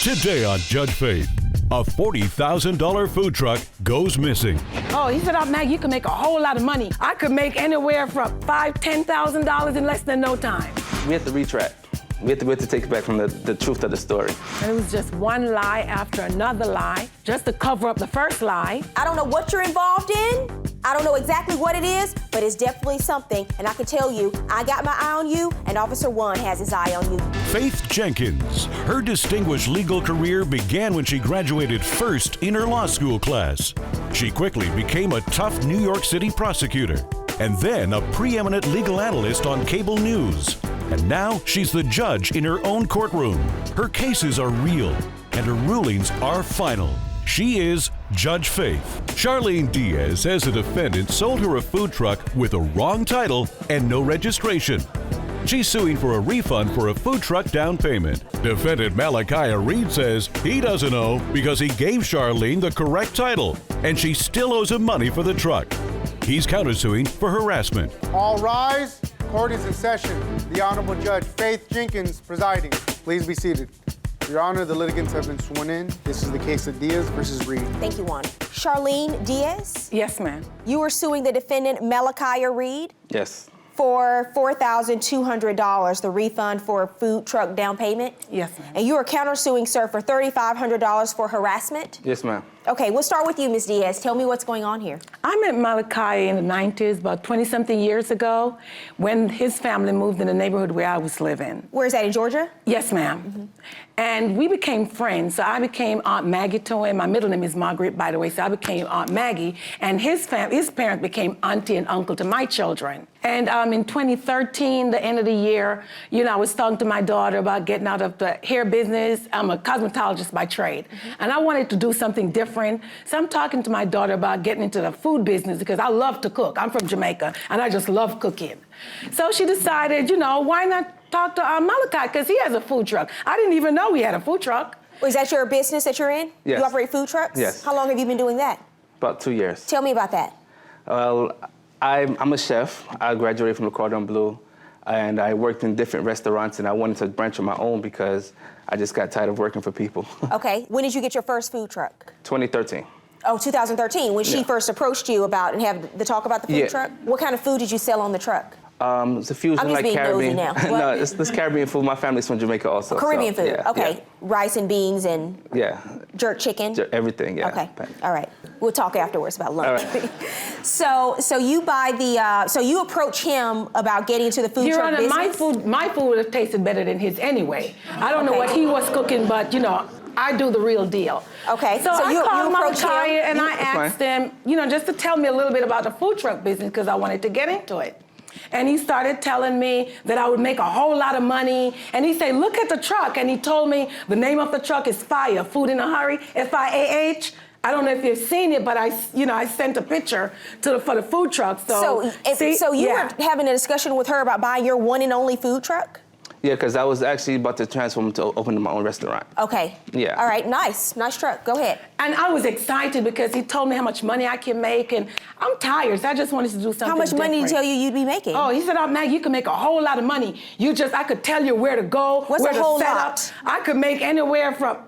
Today on Judge Faith, a $40,000 food truck goes missing. Oh, he said, "Oh, Maggie, you can make a whole lot of money. I could make anywhere from $5,000, $10,000 in less than no time." We have to retract. We have to take it back from the truth of the story. And it was just one lie after another lie, just to cover up the first lie. I don't know what you're involved in. I don't know exactly what it is, but it's definitely something. And I can tell you, I got my eye on you, and Officer One has his eye on you. Faith Jenkins. Her distinguished legal career began when she graduated first in her law school class. She quickly became a tough New York City prosecutor, and then a preeminent legal analyst on cable news. And now she's the judge in her own courtroom. Her cases are real, and her rulings are final. She is Judge Faith. Charlene Diaz says the defendant sold her a food truck with a wrong title and no registration. She's suing for a refund for a food truck down payment. Defendant Malachi Reed says he doesn't owe because he gave Charlene the correct title, and she still owes him money for the truck. He's countersuing for harassment. All rise. Court is in session. The Honorable Judge Faith Jenkins presiding. Please be seated. Your Honor, the litigants have been sworn in. This is the case of Diaz versus Reed. Thank you, Juan. Charlene Diaz? Yes, ma'am. You were suing the defendant Malachi Reed Yes. for $4,200, the refund for a food truck down payment? Yes, ma'am. And you are countersuing, sir, for $3,500 for harassment? Yes, ma'am. Okay, we'll start with you, Ms. Diaz. Tell me what's going on here. I met Malachi in the 90s, about 20-something years ago, when his family moved in the neighborhood where I was living. Where is that, in Georgia? Yes, ma'am. Mm-hmm. And we became friends. So I became Aunt Maggie to him. My middle name is Margaret, by the way, so I became Aunt Maggie. And his parents became auntie and uncle to my children. And in 2013, the end of the year, I was talking to my daughter about getting out of the hair business. I'm a cosmetologist by trade. Mm-hmm. And I wanted to do something different. So I'm talking to my daughter about getting into the food business because I love to cook. I'm from Jamaica, and I just love cooking. So she decided, why not talk to Malachi, because he has a food truck. I didn't even know he had a food truck. Is that your business that you're in? Yes. You operate food trucks? Yes. How long have you been doing that? About 2 years. Tell me about that. Well, I'm a chef. I graduated from the Cordon Bleu, and I worked in different restaurants, and I wanted to branch on my own because I just got tired of working for people. Okay. When did you get your first food truck? 2013. Oh, 2013, when she first approached you about and have the talk about the food truck? What kind of food did you sell on the truck? It's a fusion I'm just like being Caribbean. nosy now. No, it's Caribbean food. My family's from Jamaica also. Caribbean so, food, yeah, okay. Yeah. Rice and beans and jerk chicken? Everything, yeah. Okay, all right. We'll talk afterwards about lunch. All right. So you buy so you approach him about getting into the food Your truck Honor, business? my food would have tasted better than his anyway. I don't know what he was cooking, but I do the real deal. Okay, so I you called approach Malachi him? and I asked him, just to tell me a little bit about the food truck business because I wanted to get into it. And he started telling me that I would make a whole lot of money. And he said, look at the truck. And he told me the name of the truck is Fire, Food in a Hurry, F-I-A-H. I don't know if you've seen it, but I sent a picture for the food truck. So you were having a discussion with her about buying your one and only food truck? Yeah, because I was actually about to transform to open my own restaurant. Okay. Yeah. All right, nice truck. Go ahead. And I was excited because he told me how much money I can make, and I'm tired, so I just wanted to do something How much money did he different. tell you you'd be making? Oh, he said, "Oh, Maggie, you can make a whole lot of money. I could tell you where to go, What's where a to whole set lot? up. I could make anywhere from,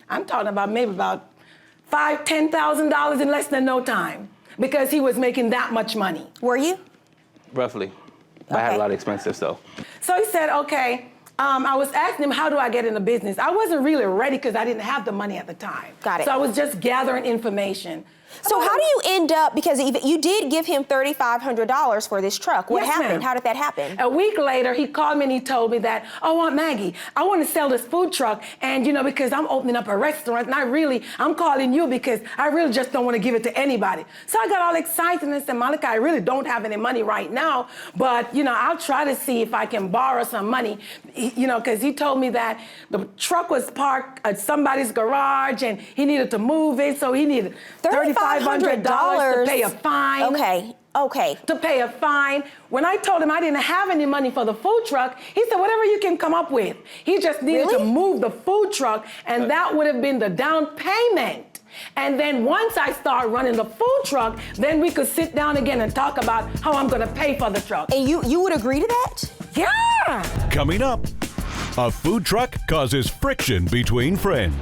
I'm talking about maybe about $5,000, $10,000 in less than no time because he was making that much money." Were you? Roughly. But I had a lot of expensive stuff. So he said, okay. I was asking him, how do I get into business? I wasn't really ready because I didn't have the money at the time. Got it. So I was just gathering information. So how do you end up, because you did give him $3,500 for this truck. What happened? Ma'am. How did that happen? A week later, he called me and he told me that, "Oh, Aunt Maggie, I want to sell this food truck, and because I'm opening up a restaurant, and I'm calling you because I really just don't want to give it to anybody." So I got all excited and said, "Malachi, I really don't have any money right now, but I'll try to see if I can borrow some money, because he told me that the truck was parked at somebody's garage and he needed to move it, so he needed $3,500 to pay a fine." Okay. To pay a fine. When I told him I didn't have any money for the food truck, he said, "Whatever you can come up with." He just needed to move the food truck, and that would have been the down payment. And then once I start running the food truck, then we could sit down again and talk about how I'm gonna pay for the truck. And you would agree to that? Yeah! Coming up, A food truck causes friction between friends.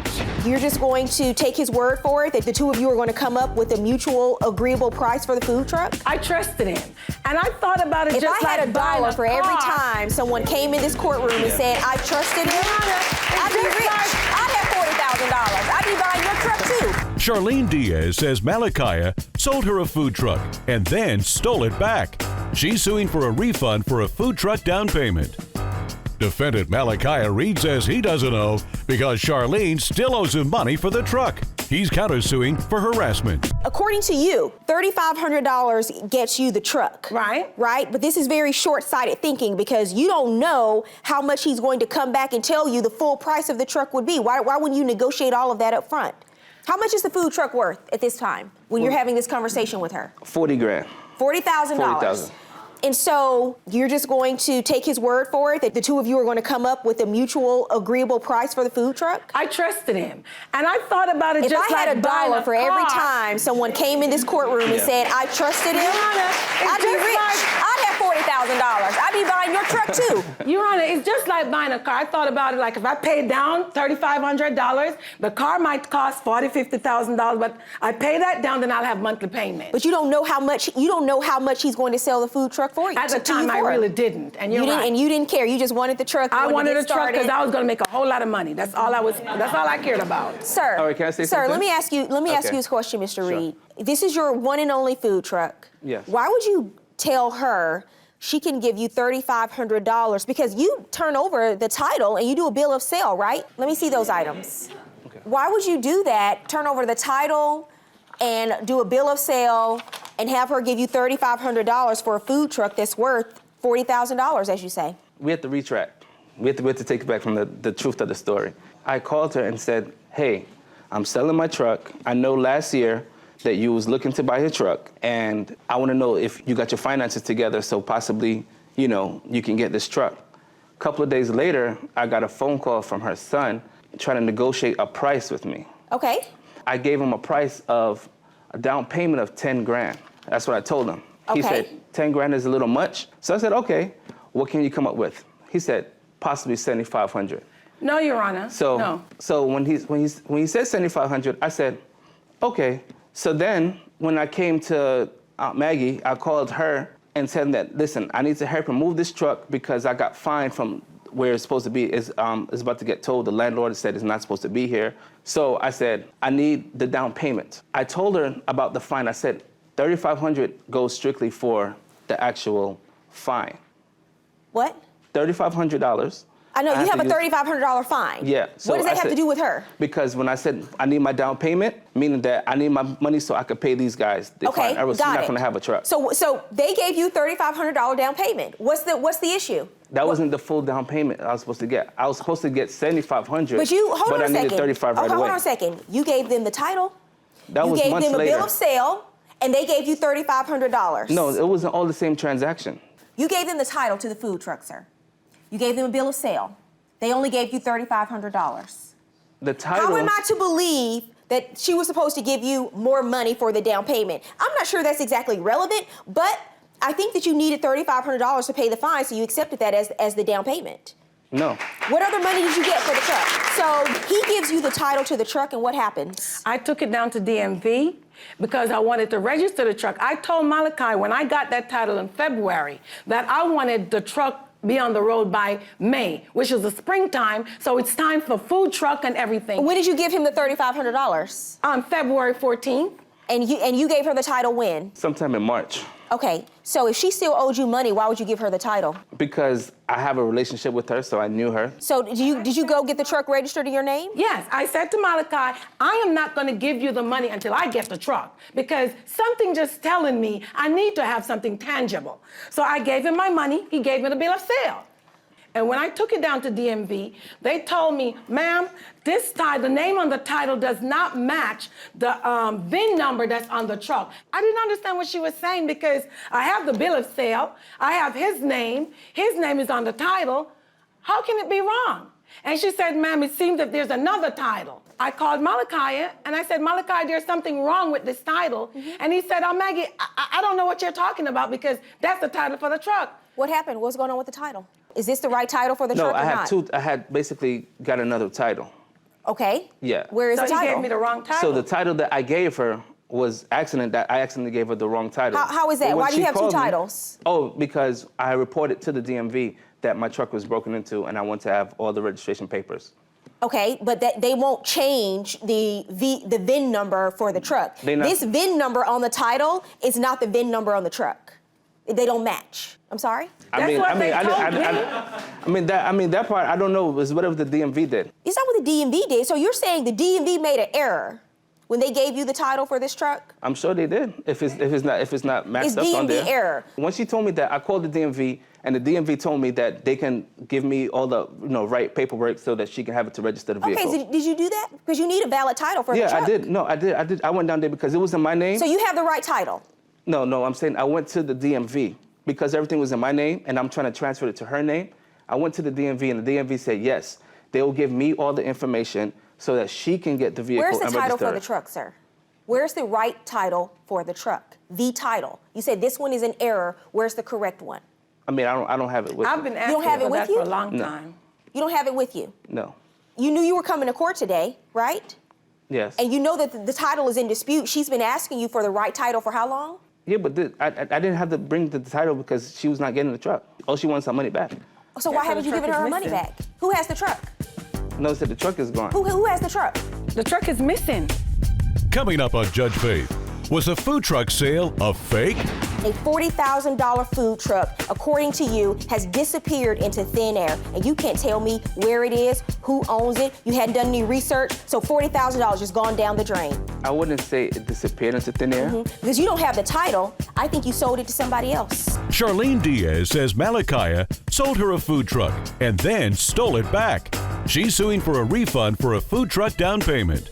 You're just going to take his word for it that the two of you are going to come up with a mutual agreeable price for the food truck? I trusted him. And I thought about it If just I had like a buying dollar for every car. time someone came in this courtroom and said, I trusted him, I'd be just rich. like- I'd have $40,000. I'd be buying your truck too. Charlene Diaz says Malachi sold her a food truck and then stole it back. She's suing for a refund for a food truck down payment. Defendant Malachi Reed says he doesn't owe because Charlene still owes him money for the truck. He's countersuing for harassment. According to you, $3,500 gets you the truck. Right. Right? But this is very short-sighted thinking because you don't know how much he's going to come back and tell you the full price of the truck would be. Why wouldn't you negotiate all of that up front? How much is the food truck worth at this time when you're having this conversation with her? 40 grand. $40,000. $40,000. And so you're just going to take his word for it that the two of you are going to come up with a mutual agreeable price for the food truck? I trusted him. And I thought about it If just I like had a buying dollar for every car. time someone came in this courtroom and said, I trusted him, I'd be rich. I'd have $40,000. I'd be buying your truck too. Your Honor, it's just like buying a car. I thought about it like if I paid down $3,500, the car might cost $40,000, $50,000, but I pay that down, then I'll have monthly payments. But you don't know how much he's going to sell the food truck for you. At the time, I really didn't, and you're right. And you didn't care. You just wanted the truck. I wanted to a get truck started. because I was going to make a whole lot of money. That's all I cared about. Sir, All right, can I say sir, something? let me ask you Okay. this question, Mr. Sure. Reed. This is your one and only food truck. Yes. Why would you tell her she can give you $3,500 because you turn over the title and you do a bill of sale, right? Let me see those items. Okay. Why would you do that, turn over the title and do a bill of sale and have her give you $3,500 for a food truck that's worth $40,000, as you say? We have to retract. We have to take it back from the truth of the story. I called her and said, hey, I'm selling my truck. I know last year that you was looking to buy a truck, and I want to know if you got your finances together so possibly, you can get this truck. A couple of days later, I got a phone call from her son trying to negotiate a price with me. Okay. I gave him a price of a down payment of 10 grand. That's what I told him. He Okay. said, 10 grand is a little much. So I said, okay, what can you come up with? He said, possibly 7,500. No, Your Honor. No. So when he said 7,500, I said, okay. So then when I came to Aunt Maggie, I called her and said that, listen, I need to help her move this truck because I got fined from where it's supposed to be. It's about to get told. The landlord said it's not supposed to be here. So I said, I need the down payment. I told her about the fine. I said, 3,500 goes strictly for the actual fine. What? $3,500. I know, you have a to use- $3,500 fine. Yeah. So what does that I have to said- do with her? Because when I said I need my down payment, meaning that I need my money so I could pay these guys. The Okay, fine, or else got you're not it. going to have a truck. So they gave you $3,500 down payment. What's the issue? That wasn't the full down payment I was supposed to get. I was supposed to get 7,500. But you hold but on a I second. needed 35 right okay, away. hold on a second. You gave them the title. That you was gave months them a later. bill of sale, and they gave you $3,500. No, it wasn't all the same transaction. You gave them the title to the food truck, sir. You gave them a bill of sale. They only gave you $3,500. The title. How am I to believe that she was supposed to give you more money for the down payment? I'm not sure that's exactly relevant, but I think that you needed $3,500 to pay the fine, so you accepted that as the down payment. No. What other money did you get for the truck? So he gives you the title to the truck, and what happens? I took it down to DMV because I wanted to register the truck. I told Malachi when I got that title in February that I wanted the truck be on the road by May, which is the springtime, so it's time for food truck and everything. When did you give him the $3,500? On February 14th. And you gave her the title when? Sometime in March. Okay, so if she still owed you money, why would you give her the title? Because I have a relationship with her, so I knew her. So did you go get the truck registered in your name? Yes, I said to Malachi, I am not going to give you the money until I get the truck because something just telling me I need to have something tangible. So I gave him my money, he gave me the bill of sale. And when I took it down to DMV, they told me, ma'am, the name on the title does not match the VIN number that's on the truck. I didn't understand what she was saying because I have the bill of sale, I have his name is on the title. How can it be wrong? And she said, ma'am, it seems that there's another title. I called Malachi and I said, Malachi, there's something wrong with this title. And he said, oh, Maggie, I don't know what you're talking about because that's the title for the truck. What happened? What's going on with the title? Is this the right title for the No, truck or I not? have two. I had basically got another title. Okay. Yeah. Where is So the he title? gave me the wrong title. So the title that I gave her was accident. That I accidentally gave her the wrong title. How is that? But when Why do you she have two called me- titles? Oh, because I reported to the DMV that my truck was broken into, and I want to have all the registration papers. Okay, but that they won't change the VIN number for the truck. This VIN number on the title is not the VIN number on the truck. They don't match. I'm sorry? That part I don't know. It was whatever the DMV did. It's not what the DMV did. So you're saying the DMV made an error when they gave you the title for this truck? I'm sure they did. If it's not matched It's up on there. DMV error. When she told me that, I called the DMV, and the DMV told me that they can give me all the right paperwork so that she can have it to register the vehicle. Okay, so did you do that? Because you need a valid title for the truck. Yeah, I did. No, I did. I went down there because it was in my name. So you have the right title? No, I'm saying I went to the DMV because everything was in my name, and I'm trying to transfer it to her name. I went to the DMV, and the DMV said, yes, they will give me all the information so that she can get the vehicle Where's the and title register for the it. truck, sir? Where's the right title for the truck? The title. You said this one is an error. Where's the correct one? I mean, I don't have it with I've me. been don't asking have it for with that you? for a long No. time. You don't have it with you. No. You knew you were coming to court today, right? Yes. And you know that the title is in dispute. She's been asking you for the right title for how long? Yeah, but I didn't have to bring the title because she was not getting the truck. Oh, she wants her money back. So Yeah, why so haven't the you truck given her is her money missing. back? Who has the truck? No, said the truck is gone. Who has the truck? The truck is missing. Coming up on Judge Faith, was the food truck sale a fake? A $40,000 food truck, according to you, has disappeared into thin air. And you can't tell me where it is, who owns it. You hadn't done any research. So $40,000 just gone down the drain. I wouldn't say it disappeared into thin air. Because you don't have the title. I think you sold it to somebody else. Charlene Diaz says Malachi sold her a food truck and then stole it back. She's suing for a refund for a food truck down payment.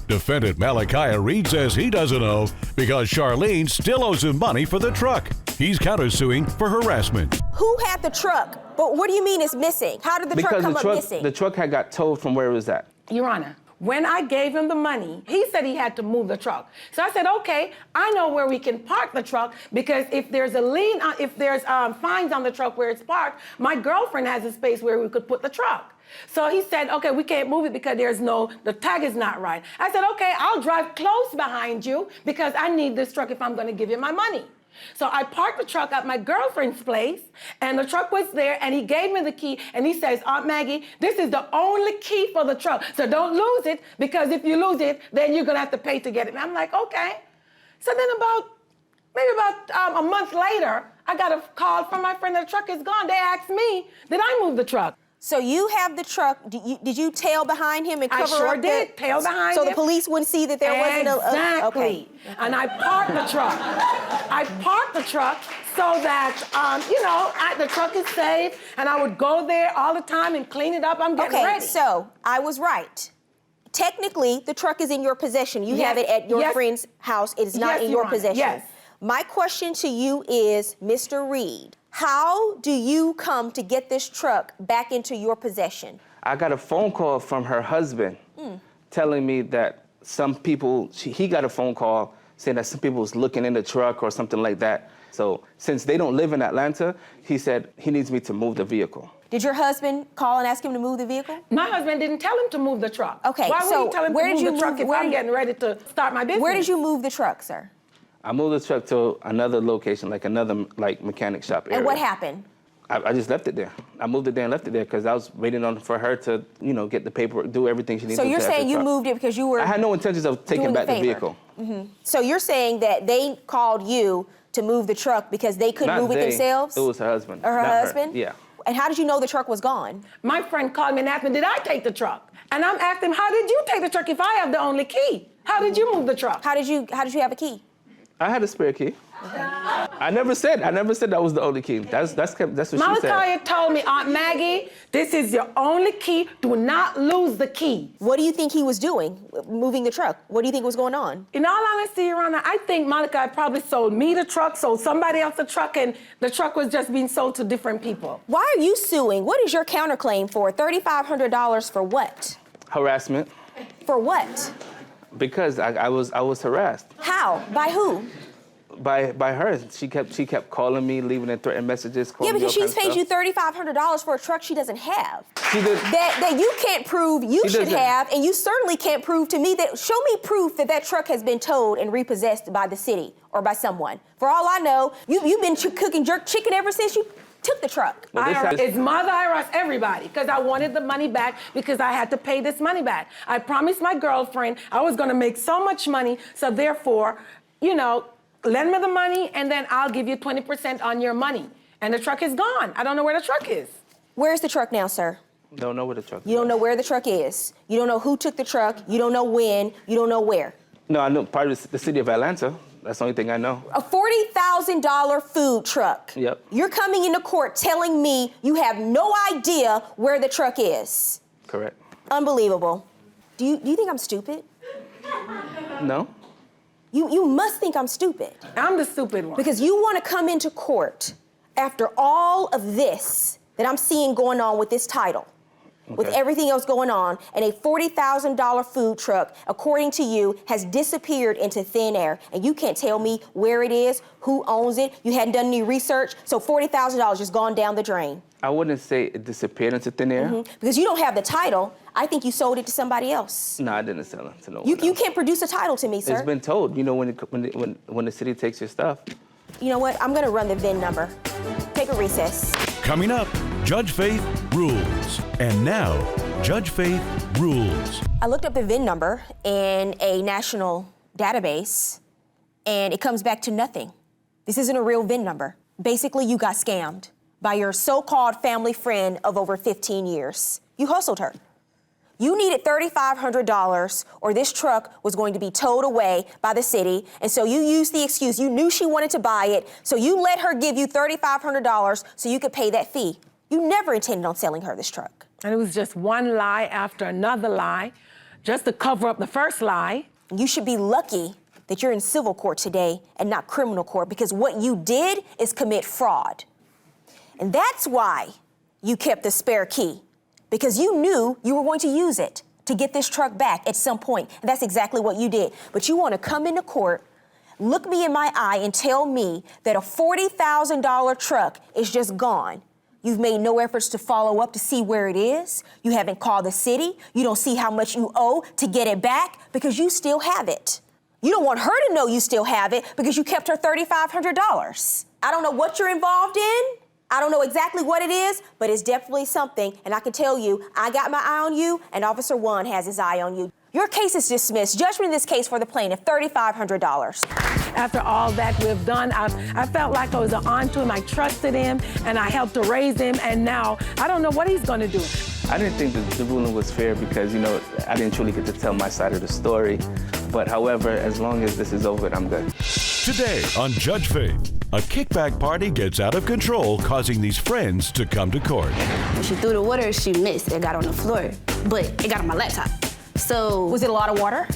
Defendant Malachi Reed says he doesn't know because Charlene still owes him money for the truck. He's countersuing for harassment. Who had the truck? But what do you mean it's missing? How did the truck come up missing? the truck had got towed from where it was at. Your Honor, when I gave him the money, he said he had to move the truck. So I said, okay, I know where we can park the truck because if there's a lien, if there's fines on the truck where it's parked, my girlfriend has a space where we could put the truck. So he said, okay, we can't move it because the tag is not right. I said, okay, I'll drive close behind you because I need this truck if I'm gonna give you my money. So I parked the truck at my girlfriend's place, and the truck was there, and he gave me the key, and he says, Aunt Maggie, this is the only key for the truck, so don't lose it, because if you lose it, then you're gonna have to pay to get it. And I'm like, okay. So then maybe about a month later, I got a call from my friend that the truck is gone. They asked me, did I move the truck? So you have the truck. Did you tail behind him and cover I sure up did, tail behind so him. the police wouldn't see that there wasn't a... Exactly. Okay. And I parked the truck. I parked the truck so that, the truck is safe, and I would go there all the time and clean it up. I'm getting ready. So I was right. Technically, the truck is in your possession. You have it at your friend's house. It is not in your possession. Yes. My question to you is, Mr. Reed, how do you come to get this truck back into your possession? I got a phone call from her husband telling me that he got a phone call saying that some people was looking in the truck or something like that. So since they don't live in Atlanta, he said he needs me to move the vehicle. Did your husband call and ask him to move the vehicle? My husband didn't tell him to move the truck. Okay, Why would he tell him to move the truck if I'm getting ready to start my business? Where did you move the truck, sir? I moved the truck to another location, another mechanic shop area. And what happened? I just left it there. I moved it there and left it there because I was waiting for her to, get the paperwork, do everything she needed to do. So you're saying you moved it because you were... I had no intentions of taking back the vehicle. So you're saying that they called you to move the truck because they couldn't move it themselves? It was her husband. Or her husband? Yeah. And how did you know the truck was gone? My friend called me and asked me, did I take the truck? And I'm asking him, how did you take the truck if I have the only key? How did you move the truck? How did you have a key? I had a spare key. I never said that was the only key. That's what she said. Malachi told me, Aunt Maggie, this is your only key. Do not lose the key. What do you think he was doing, moving the truck? What do you think was going on? In all honesty, Your Honor, I think Malachi probably sold me the truck, sold somebody else the truck, and the truck was just being sold to different people. Why are you suing? What is your counterclaim for? $3,500 for what? Harassment. For what? Because I was harassed. How? By who? By her. She kept calling me, leaving and threatening messages. Yeah, because she's paid you $3,500 for a truck she doesn't have. She did. That you can't prove you should doesn't. have, and you certainly can't prove to me that. Show me proof that that truck has been towed and repossessed by the city or by someone. For all I know, you've been cooking jerk chicken ever since you took the truck. It's mother, IRS, everybody, because I wanted the money back because I had to pay this money back. I promised my girlfriend I was going to make so much money, so therefore, lend me the money and then I'll give you 20% on your money. And the truck is gone. I don't know where the truck is. Where's the truck now, sir? Don't know where the truck is. You don't know where the truck is. You don't know who took the truck. You don't know when. You don't know where. No, I know part of the city of Atlanta. That's the only thing I know. A $40,000 food truck. Yep. You're coming into court telling me you have no idea where the truck is. Correct. Unbelievable. Do you think I'm stupid? No. You must think I'm stupid. I'm the stupid one. Because you want to come into court after all of this that I'm seeing going on with this title, with everything else going on, and a $40,000 food truck, according to you, has disappeared into thin air, and you can't tell me where it is, who owns it, you hadn't done any research, so $40,000 just gone down the drain. I wouldn't say it disappeared into thin air. Because you don't have the title. I think you sold it to somebody else. No, I didn't sell it to no one You else. can't produce a title to me, sir. It's been told, when the city takes your stuff. You know what? I'm going to run the VIN number. Take a recess. Coming up, Judge Faith rules. And now, Judge Faith rules. I looked up the VIN number in a national database, and it comes back to nothing. This isn't a real VIN number. Basically, you got scammed by your so-called family friend of over 15 years. You hustled her. You needed $3,500 or this truck was going to be towed away by the city, and so you used the excuse. You knew she wanted to buy it, so you let her give you $3,500 so you could pay that fee. You never intended on selling her this truck. And it was just one lie after another lie, just to cover up the first lie. You should be lucky that you're in civil court today and not criminal court, because what you did is commit fraud. And that's why you kept the spare key, because you knew you were going to use it to get this truck back at some point. And that's exactly what you did. But you want to come into court, look me in my eye, and tell me that a $40,000 truck is just gone. You've made no efforts to follow up to see where it is. You haven't called the city. You don't see how much you owe to get it back because you still have it. You don't want her to know you still have it because you kept her $3,500. I don't know what you're involved in. I don't know exactly what it is, but it's definitely something. And I can tell you, I got my eye on you, and Officer 1 has his eye on you. Your case is dismissed. Judgment in this case for the plaintiff, $3,500. After all that we've done, I felt like I was on to him. I trusted him, and I helped to raise him, and now I don't know what he's going to do. I didn't think that the ruling was fair because, I didn't truly get to tell my side of the story. But however, as long as this is over, I'm good. Today on Judge Faith, a kickback party gets out of control, causing these friends to come to court. When she threw the water, she missed. It got on the floor, but it got on my laptop. So. Was it a lot of water?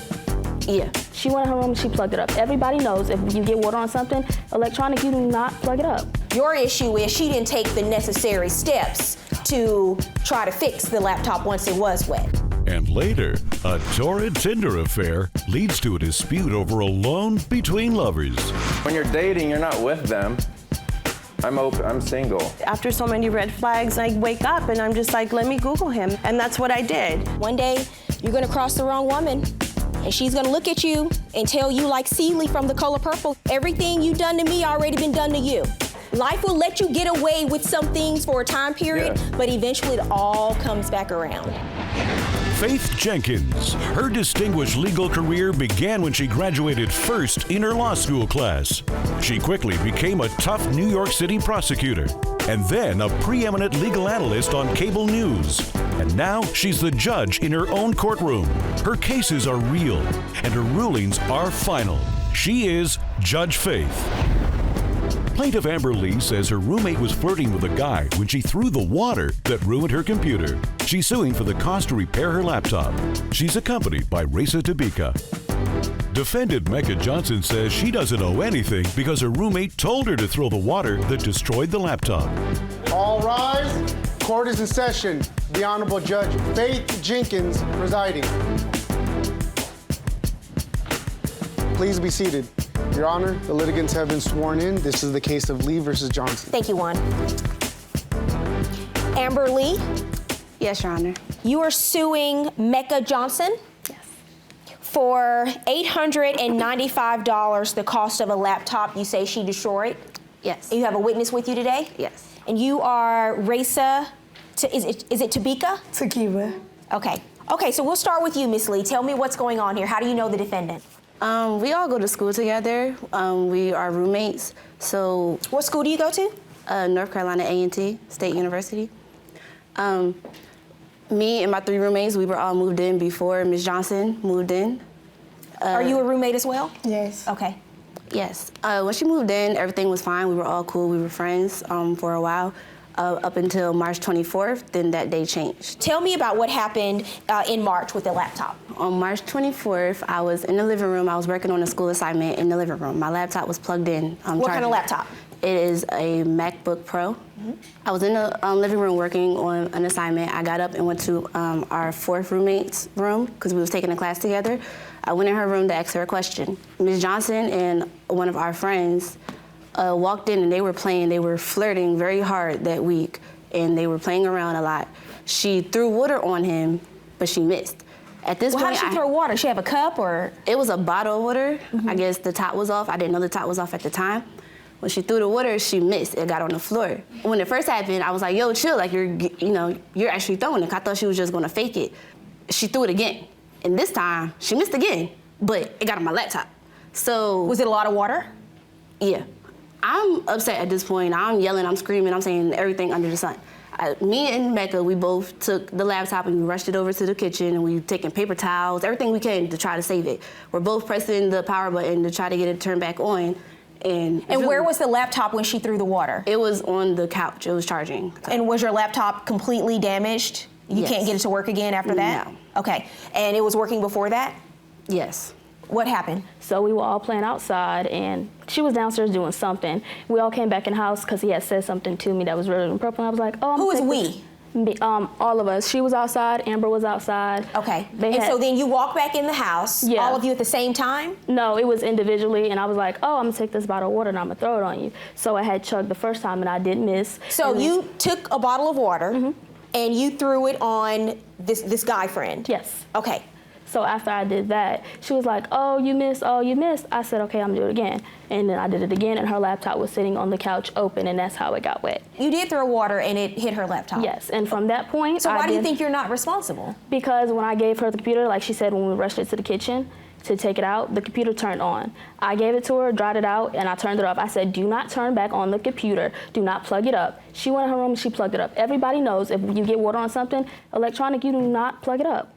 Yeah. She went in her room and she plugged it up. Everybody knows if you get water on something electronic, you do not plug it up. Your issue is she didn't take the necessary steps to try to fix the laptop once it was wet. And later, a torrid Tinder affair leads to a dispute over a loan between lovers. When you're dating, you're not with them. I'm single. After so many red flags, I wake up and I'm just like, let me Google him. And that's what I did. One day, you're gonna cross the wrong woman, and she's gonna look at you and tell you, like Celie from The Color Purple, everything you done to me already been done to you. Life will let you get away with some things for a time period, but eventually it all comes back around. Faith Jenkins. Her distinguished legal career began when she graduated first in her law school class. She quickly became a tough New York City prosecutor, and then a preeminent legal analyst on cable news. And now she's the judge in her own courtroom. Her cases are real, and her rulings are final. She is Judge Faith. Plaintiff Amber Lee says her roommate was flirting with a guy when she threw the water that ruined her computer. She's suing for the cost to repair her laptop. She's accompanied by Raisa Tabika. Defendant Mecca Johnson says she doesn't owe anything because her roommate told her to throw the water that destroyed the laptop. All rise. Court is in session. The Honorable Judge Faith Jenkins presiding. Please be seated. Your Honor, the litigants have been sworn in. This is the case of Lee versus Johnson. Thank you, Juan. Amber Lee, Yes, Your Honor. you are suing Mecca Johnson Yes. for $895, the cost of a laptop you say she destroyed. Yes. You have a witness with you today? Yes. And you are Raisa, is it Tabika? Takiba. Okay. Okay, so we'll start with you, Miss Lee. Tell me what's going on here. How do you know the defendant? We all go to school together. We are roommates. So, What school do you go to? North Carolina A&T State University. Me and my 3 roommates, we were all moved in before Ms. Johnson moved in. Are you a roommate as well? Yes. Okay. Yes. When she moved in, everything was fine. We were all cool. We were friends for a while, up until March 24th. Then that day changed. Tell me about what happened in March with the laptop. On March 24th, I was in the living room. I was working on a school assignment in the living room. My laptop was plugged in. What kind of laptop? It is a MacBook Pro. I was in the living room working on an assignment. I got up and went to our 4th roommate's room because we was taking a class together. I went in her room to ask her a question. Ms. Johnson and one of our friends walked in and they were flirting very hard that week, and they were playing around a lot. She threw water on him, but she missed. At this Well, how point, did she throw water? She have a cup or? it was a bottle of water. I guess the top was off. I didn't know the top was off at the time. When she threw the water, she missed. It got on the floor. When it first happened, I was like, yo, chill, like you're actually throwing it. I thought she was just gonna fake it. She threw it again. And this time, she missed again, but it got on my laptop. So. Was it a lot of water? Yeah. I'm upset at this point. I'm yelling, I'm screaming, I'm saying everything under the sun. Me and Mecca, we both took the laptop and we rushed it over to the kitchen, and we taking paper towels, everything we can to try to save it. We're both pressing the power button to try to get it turned back on. And where was the laptop when she threw the water? It was on the couch. It was charging. And was your laptop completely damaged? You Yes. can't get it to work again after that? No. Okay. And it was working before that? Yes. What happened? So we were all playing outside, and she was downstairs doing something. We all came back in the house because he had said something to me that was really inappropriate. I was like, oh, Who is we? All of us. She was outside. Amber was outside. Okay. So then you walk back in the house, Yeah. all of you at the same time? No, it was individually, and I was like, oh, I'm gonna take this bottle of water and I'm gonna throw it on you. So I had chugged the first time and I didn't miss. So And you took a bottle of water and you threw it on this guy friend? Yes. Okay. So after I did that, she was like, oh, you missed, oh, you missed. I said, okay, I'm gonna do it again. And then I did it again, and her laptop was sitting on the couch open, and that's how it got wet. You did throw water and it hit her laptop? Yes, and from that point, So why do you think you're not responsible? Because when I gave her the computer, like she said, when we rushed it to the kitchen to take it out, the computer turned on. I gave it to her, dried it out, and I turned it off. I said, do not turn back on the computer. Do not plug it up. She went in her room and she plugged it up. Everybody knows if you get water on something electronic, you do not plug it up.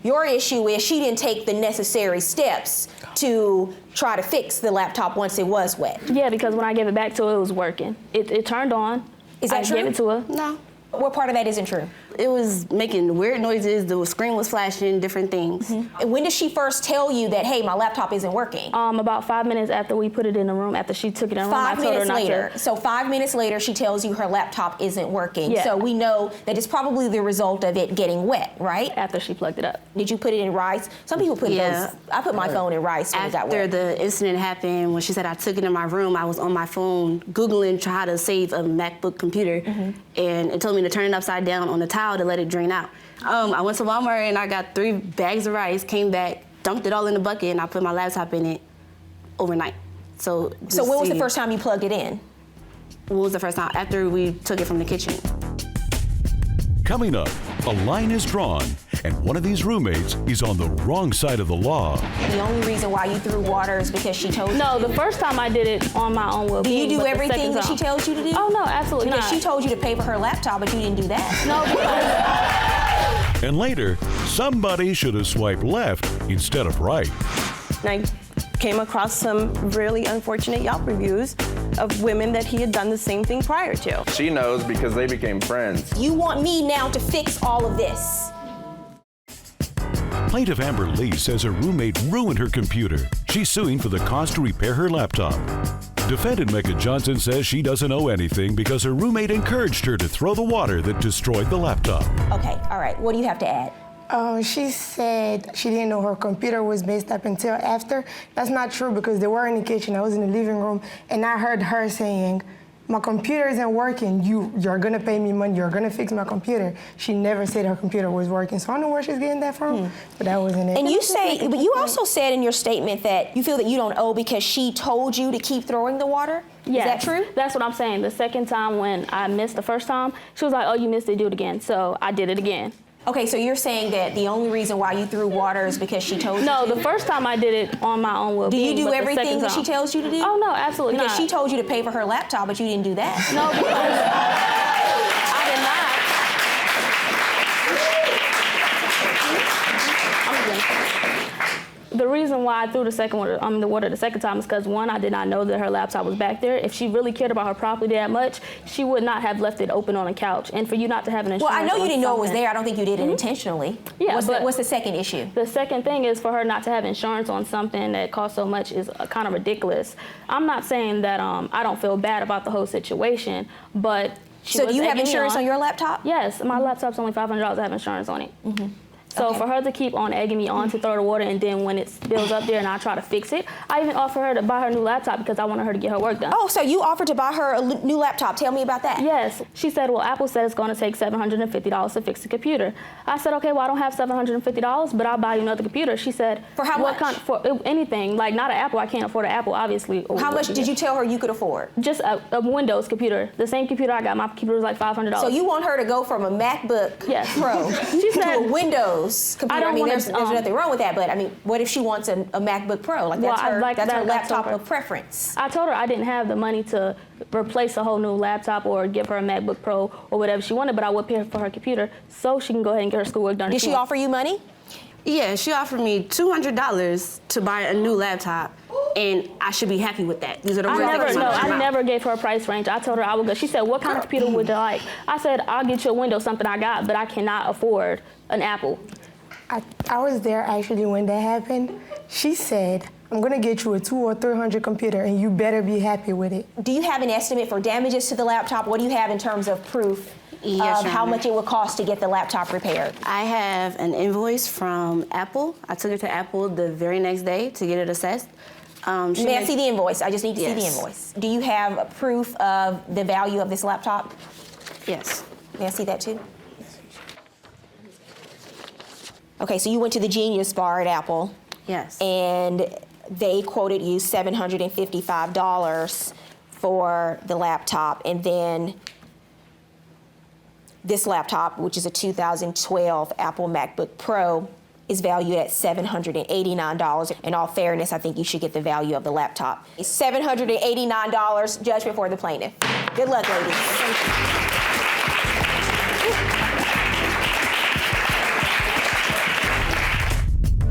Your issue is she didn't take the necessary steps to try to fix the laptop once it was wet. Yeah, because when I gave it back to her, it was working. It turned on. Is that true? I gave it to her. No. What part of that isn't true? It was making weird noises. The screen was flashing, different things. And when did she first tell you that, hey, my laptop isn't working? About 5 minutes after we put it in the room, after she took it in the room, I 5 told her minutes not later. to. So 5 minutes later, she tells you her laptop isn't working. Yeah. So we know that it's probably the result of it getting wet, right? After she plugged it up. Did you put it in rice? Some people put those. I put my phone in rice when it got After wet. the incident happened, when she said I took it in my room, I was on my phone Googling how to save a MacBook computer, and it told me to turn it upside down on the towel to let it drain out. I went to Walmart and I got 3 bags of rice, came back, dumped it all in the bucket, and I put my laptop in it overnight. So when was the first time you plugged it in? When was the first time? After we took it from the kitchen. Coming up, a line is drawn, and one of these roommates is on the wrong side of the law. The only reason why you threw water is because she told you. No, the first time I did it on my own will Do you be, do but the everything second that she time- tells you to do? Oh, no, absolutely Because not. she told you to pay for her laptop, but you didn't do that. No, because And later, somebody should have swiped left instead of right. I came across some really unfortunate Yelp reviews of women that he had done the same thing prior to. She knows because they became friends. You want me now to fix all of this. Plaintiff Amber Lee says her roommate ruined her computer. She's suing for the cost to repair her laptop. Defendant Mecca Johnson says she doesn't owe anything because her roommate encouraged her to throw the water that destroyed the laptop. Okay, all right, what do you have to add? She said she didn't know her computer was messed up until after. That's not true because they were in the kitchen. I was in the living room, and I heard her saying, "My computer isn't working. You're gonna pay me money. You're gonna fix my computer." She never said her computer was working, so I don't know where she's getting that from. But that wasn't it. And but you also said in your statement that you feel that you don't owe because she told you to keep throwing the water. Yes, is that true? That's what I'm saying. The second time when I missed the first time, she was like, "Oh, you missed it. Do it again." So I did it again. Okay, so you're saying that the only reason why you threw water is because she told you No, to? the first time I did it on my own will. Do you do everything that she tells you to do? Oh, no, absolutely because not. she told you to pay for her laptop, but you didn't do that. No, because I did not. The reason why I threw the water the second time is because, one, I did not know that her laptop was back there. If she really cared about her property that much, she would not have left it open on a couch. And for you not to have an insurance. Well, I know you didn't know it was something- there. I don't think you did it intentionally. Yeah, what's the second issue? The second thing is for her not to have insurance on something that costs so much is kind of ridiculous. I'm not saying that I don't feel bad about the whole situation, but So do you have insurance on your laptop? Yes, my laptop's only $500. I have insurance on it. So for her to keep on egging me on to throw the water, and then when it spills up there and I try to fix it, I even offer her to buy her a new laptop because I wanted her to get her work done. Oh, so you offered to buy her a new laptop. Tell me about that. Yes. She said, well, Apple said it's going to take $750 to fix the computer. I said, okay, well, I don't have $750, but I'll buy you another computer. She said, for how much? For anything, like not an Apple. I can't afford an Apple, obviously. How much did you tell her you could afford? Just a Windows computer. The same computer I got. My computer was like $500. So you want her to go from a MacBook Pro she said, to a Windows computer? There's nothing wrong with that, but I mean, what if she wants a MacBook Pro? Like that's her laptop of preference. I told her I didn't have the money to replace a whole new laptop or give her a MacBook Pro or whatever she wanted, but I would pay for her computer so she can go ahead and get her schoolwork done. Did she offer you money? Yeah, she offered me $200 to buy a new laptop, and I should be happy with that. These are the words that came out of my mouth. I never gave her a price range. I told her I would go. She said, what kind of computer would you like? I said, I'll get you a Windows, something I got, but I cannot afford an Apple. I was there actually when that happened. She said, I'm gonna get you a $200 or $300 computer and you better be happy with it. Do you have an estimate for damages to the laptop? What do you have in terms of proof of how much it would cost to get the laptop repaired? I have an invoice from Apple. I took it to Apple the very next day to get it assessed. May I see the invoice? I just need to see the invoice. Do you have proof of the value of this laptop? Yes. May I see that too? Okay, so you went to the Genius Bar at Apple. Yes. And they quoted you $755 for the laptop, and then this laptop, which is a 2012 Apple MacBook Pro, is valued at $789. In all fairness, I think you should get the value of the laptop. $789, judgment for the plaintiff. Good luck, ladies.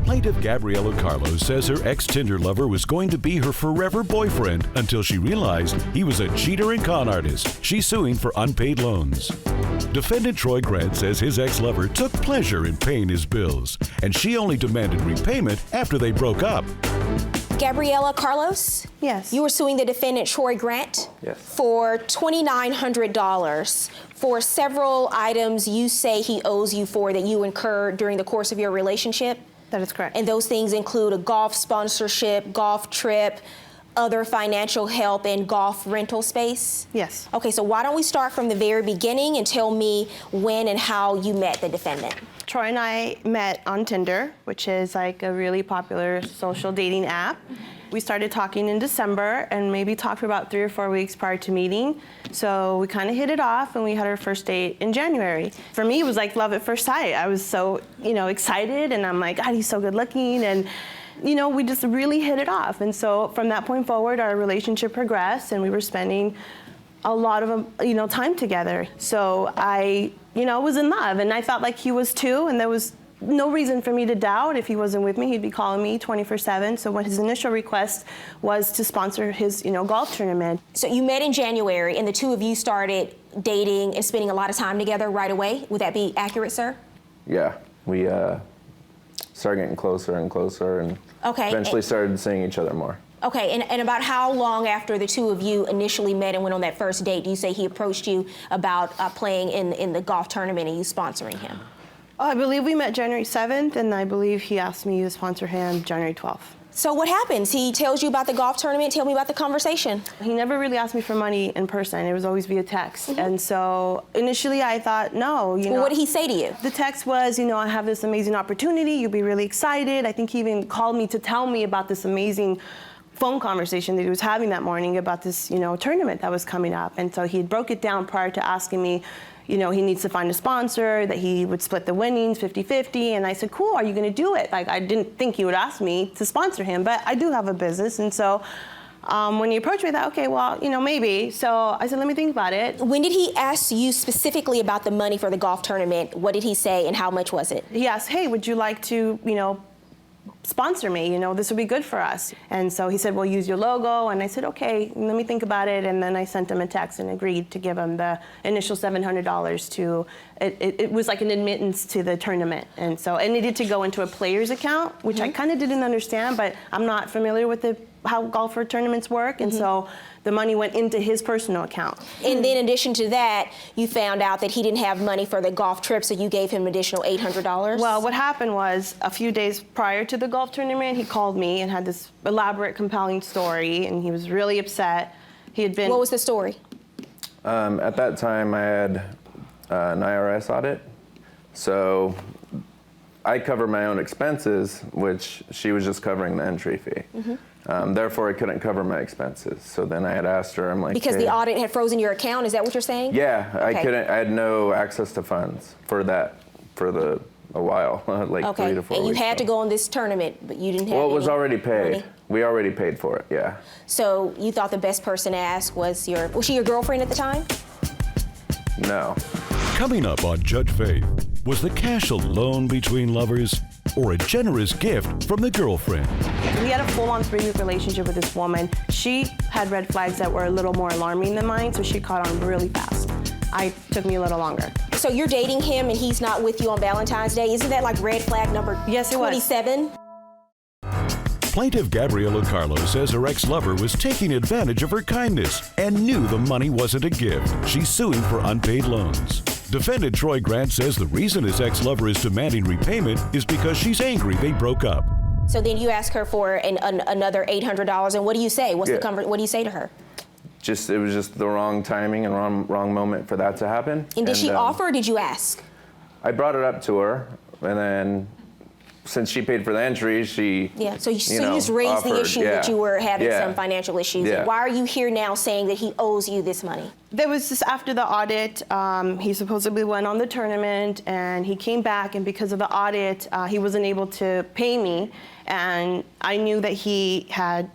Plaintiff Gabriella Carlos says her ex-Tinder lover was going to be her forever boyfriend until she realized he was a cheater and con artist. She's suing for unpaid loans. Defendant Troy Grant says his ex-lover took pleasure in paying his bills, and she only demanded repayment after they broke up. Gabriella Carlos? Yes. You were suing the defendant Troy Grant? Yes. For $2,900 for several items you say he owes you for that you incurred during the course of your relationship? That is correct. And those things include a golf sponsorship, golf trip, other financial help, and golf rental space? Yes. Okay, so why don't we start from the very beginning and tell me when and how you met the defendant? Troy and I met on Tinder, which is like a really popular social dating app. We started talking in December and maybe talked for about 3 or 4 weeks prior to meeting. So we kind of hit it off and we had our first date in January. For me, it was like love at first sight. I was so, excited, and I'm like, God, he's so good looking. And we just really hit it off. And so from that point forward, our relationship progressed and we were spending a lot of, time together. So I, was in love, and I felt like he was too, and there was no reason for me to doubt if he wasn't with me. He'd be calling me 24/7. So when his initial request was to sponsor his, golf tournament. So you met in January, and the two of you started dating and spending a lot of time together right away. Would that be accurate, sir? Yeah, we started getting closer and closer, and eventually started seeing each other more. Okay, and about how long after the two of you initially met and went on that first date do you say he approached you about playing in the golf tournament and you sponsoring him? Oh, I believe we met January 7th, and I believe he asked me to sponsor him January 12th. So what happens? He tells you about the golf tournament. Tell me about the conversation. He never really asked me for money in person. It was always via text. And so initially I thought, no, you know. What did he say to you? The text was, you know, I have this amazing opportunity. You'll be really excited. I think he even called me to tell me about this amazing phone conversation that he was having that morning about this, you know, tournament that was coming up. And so he broke it down prior to asking me, you know, he needs to find a sponsor, that he would split the winnings 50-50. And I said, cool, are you gonna do it? Like, I didn't think he would ask me to sponsor him, but I do have a business. And so when he approached me, I thought, okay, well, you know, maybe. So I said, let me think about it. When did he ask you specifically about the money for the golf tournament? What did he say and how much was it? He asked, hey, would you like to, you know, sponsor me, you know, this would be good for us. And so he said, well, use your logo. And I said, okay, let me think about it. And then I sent him a text and agreed to give him the initial $700 to, it was like an admittance to the tournament. And so, and it needed to go into a player's account, which I kind of didn't understand, but I'm not familiar with how golfer tournaments work. And so the money went into his personal account. And then in addition to that, you found out that he didn't have money for the golf trip, so you gave him an additional $800? Well, what happened was a few days prior to the golf tournament, he called me and had this elaborate, compelling story, and he was really upset. He had been... What was the story? At that time, I had an IRS audit, so I covered my own expenses, which she was just covering the entry fee. Therefore, I couldn't cover my expenses. So then I had asked her, I'm like, because the audit had frozen your account, is that what you're saying? Yeah, okay. I had no access to funds for a while, like 3 to 4 weeks. And you had to go on this tournament, but you didn't have Well, it was already paid. money? We already paid for it, yeah. So you thought the best person to ask was she your girlfriend at the time? No. Coming up on Judge Faith, was the cash a loan between lovers or a generous gift from the girlfriend? We had a full-on 3-week relationship with this woman. She had red flags that were a little more alarming than mine, so she caught on really fast. It took me a little longer. So you're dating him and he's not with you on Valentine's Day? Isn't that like red flag number 27? Plaintiff Gabriela Carlo says her ex-lover was taking advantage of her kindness and knew the money wasn't a gift. She's suing for unpaid loans. Defendant Troy Grant says the reason his ex-lover is demanding repayment is because she's angry they broke up. So then you ask her for another $800, and what do you say? What do you say to her? It was just the wrong timing and wrong moment for that to happen. And did she offer, or did you ask? I brought it up to her, and then since she paid for the entry, she so you just raised the issue that you were having some financial issues. Yeah. And why are you here now saying that he owes you this money? There was this after the audit, he supposedly went on the tournament and he came back, and because of the audit, he wasn't able to pay me. And I knew that he had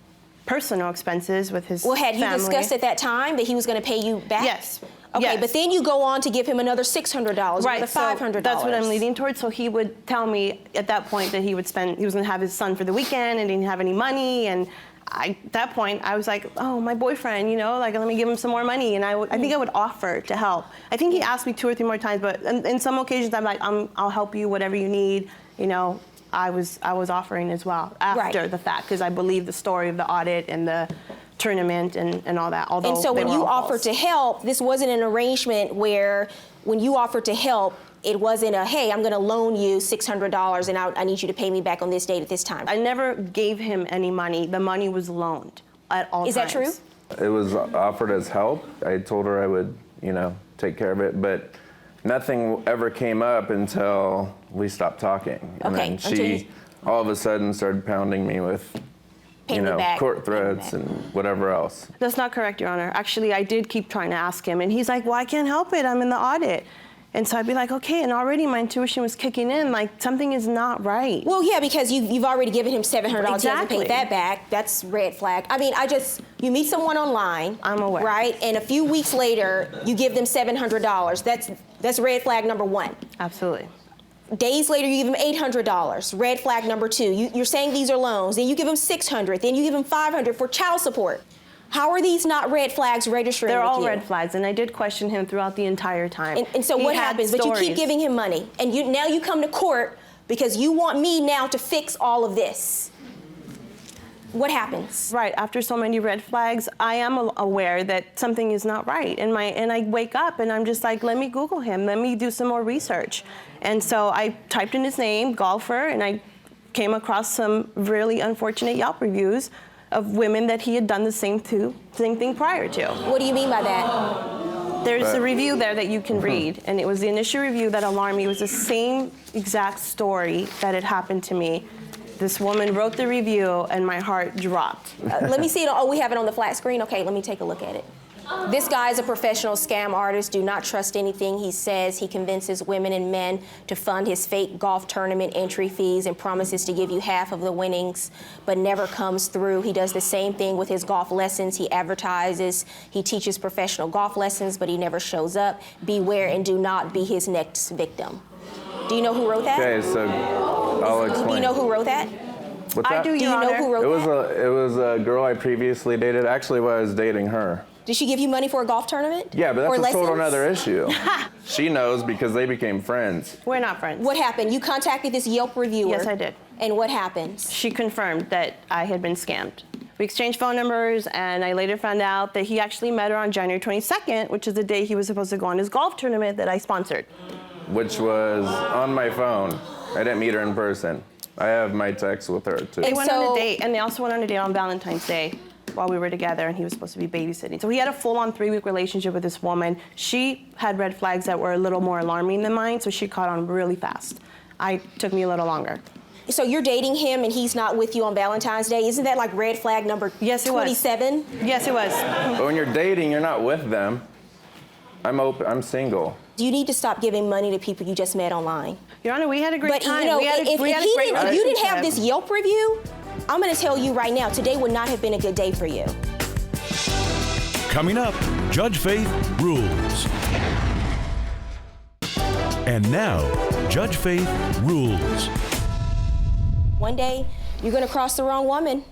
personal expenses with his family. Well, had you discussed at that time that he was going to pay you back? Yes. Okay, yes. But then you go on to give him another $600, right, another $500. So that's what I'm leading towards. So he would tell me at that point that he was going to have his son for the weekend and didn't have any money. And at that point, I was like, oh, my boyfriend, you know, like, let me give him some more money. And I think I would offer to help. I think he asked me 2 or 3 more times, but in some occasions, I'm like, I'll help you, whatever you need, you know. I was offering as well after the fact, because I believe the story of the audit and the tournament and all that. Although and so when you offered to help, this wasn't an arrangement where when you offered to help, it wasn't a, hey, I'm going to loan you $600 and I need you to pay me back on this date at this time. I never gave him any money. The money was loaned at all times. Is that true? It was offered as help. I told her I would, you know, take care of it, but nothing ever came up until we stopped talking. And then she all of a sudden started pounding me with, you know, court threats and whatever else. That's not correct, Your Honor. Actually, I did keep trying to ask him, and he's like, well, I can't help it. I'm in the audit. And so I'd be like, okay, and already my intuition was kicking in, like something is not right. Well, yeah, because you've already given him $700. Exactly. He hasn't paid that back. That's red flag. I mean, you meet someone online. I'm aware. Right? And a few weeks later, you give them $700. That's red flag number 1. Absolutely. Days later, you give them $800. Red flag number 2. You're saying these are loans. Then you give them $600. Then you give them $500 for child support. How are these not red flags registering They're with all you? red flags, and I did question him throughout the entire time. And so what happens? But you keep giving him money, and now you come to court because you want me now to fix all of this. What happens? Right, after so many red flags, I am aware that something is not right. And I wake up and I'm just like, let me Google him, let me do some more research. And so I typed in his name, golfer, and I came across some really unfortunate Yelp reviews of women that he had done the same thing prior to. What do you mean by that? There's a review there that you can read, and it was the initial review that alarmed me. It was the same exact story that had happened to me. This woman wrote the review, and my heart dropped. Let me see it. Oh, we have it on the flat screen? Okay, let me take a look at it. This guy is a professional scam artist. Do not trust anything he says. He convinces women and men to fund his fake golf tournament entry fees and promises to give you half of the winnings, but never comes through. He does the same thing with his golf lessons. He advertises. He teaches professional golf lessons, but he never shows up. Beware and do not be his next victim. Do you know who wrote that? Okay, so I'll explain. Do you know who wrote that? What's that? Do, Do you know who wrote that? It was a girl I previously dated. Actually, I was dating her. Did she give you money for a golf tournament? Yeah, but that's a total lessons? another issue. She knows because they became friends. We're not friends. What happened? You contacted this Yelp reviewer. Yes, I did. And what happened? She confirmed that I had been scammed. We exchanged phone numbers, and I later found out that he actually met her on January 22nd, which is the day he was supposed to go on his golf tournament that I sponsored. Which was on my phone. I didn't meet her in person. I have my text with her, too. They went on a date, and they also went on a date on Valentine's Day while we were together, and he was supposed to be babysitting. So he had a full-on 3-week relationship with this woman. She had red flags that were a little more alarming than mine, so she caught on really fast. Took me a little longer. So you're dating him and he's not with you on Valentine's Day? Isn't that like red flag number 27? Yes, it was. But when you're dating, you're not with them. I'm single. You need to stop giving money to people you just met online. Your Honor, we had a great time. You know, if you didn't have this relationship. Yelp review, I'm going to tell you right now, today would not have been a good day for you. Coming up, Judge Faith rules. And now, Judge Faith rules. One day, you're going to cross the wrong woman,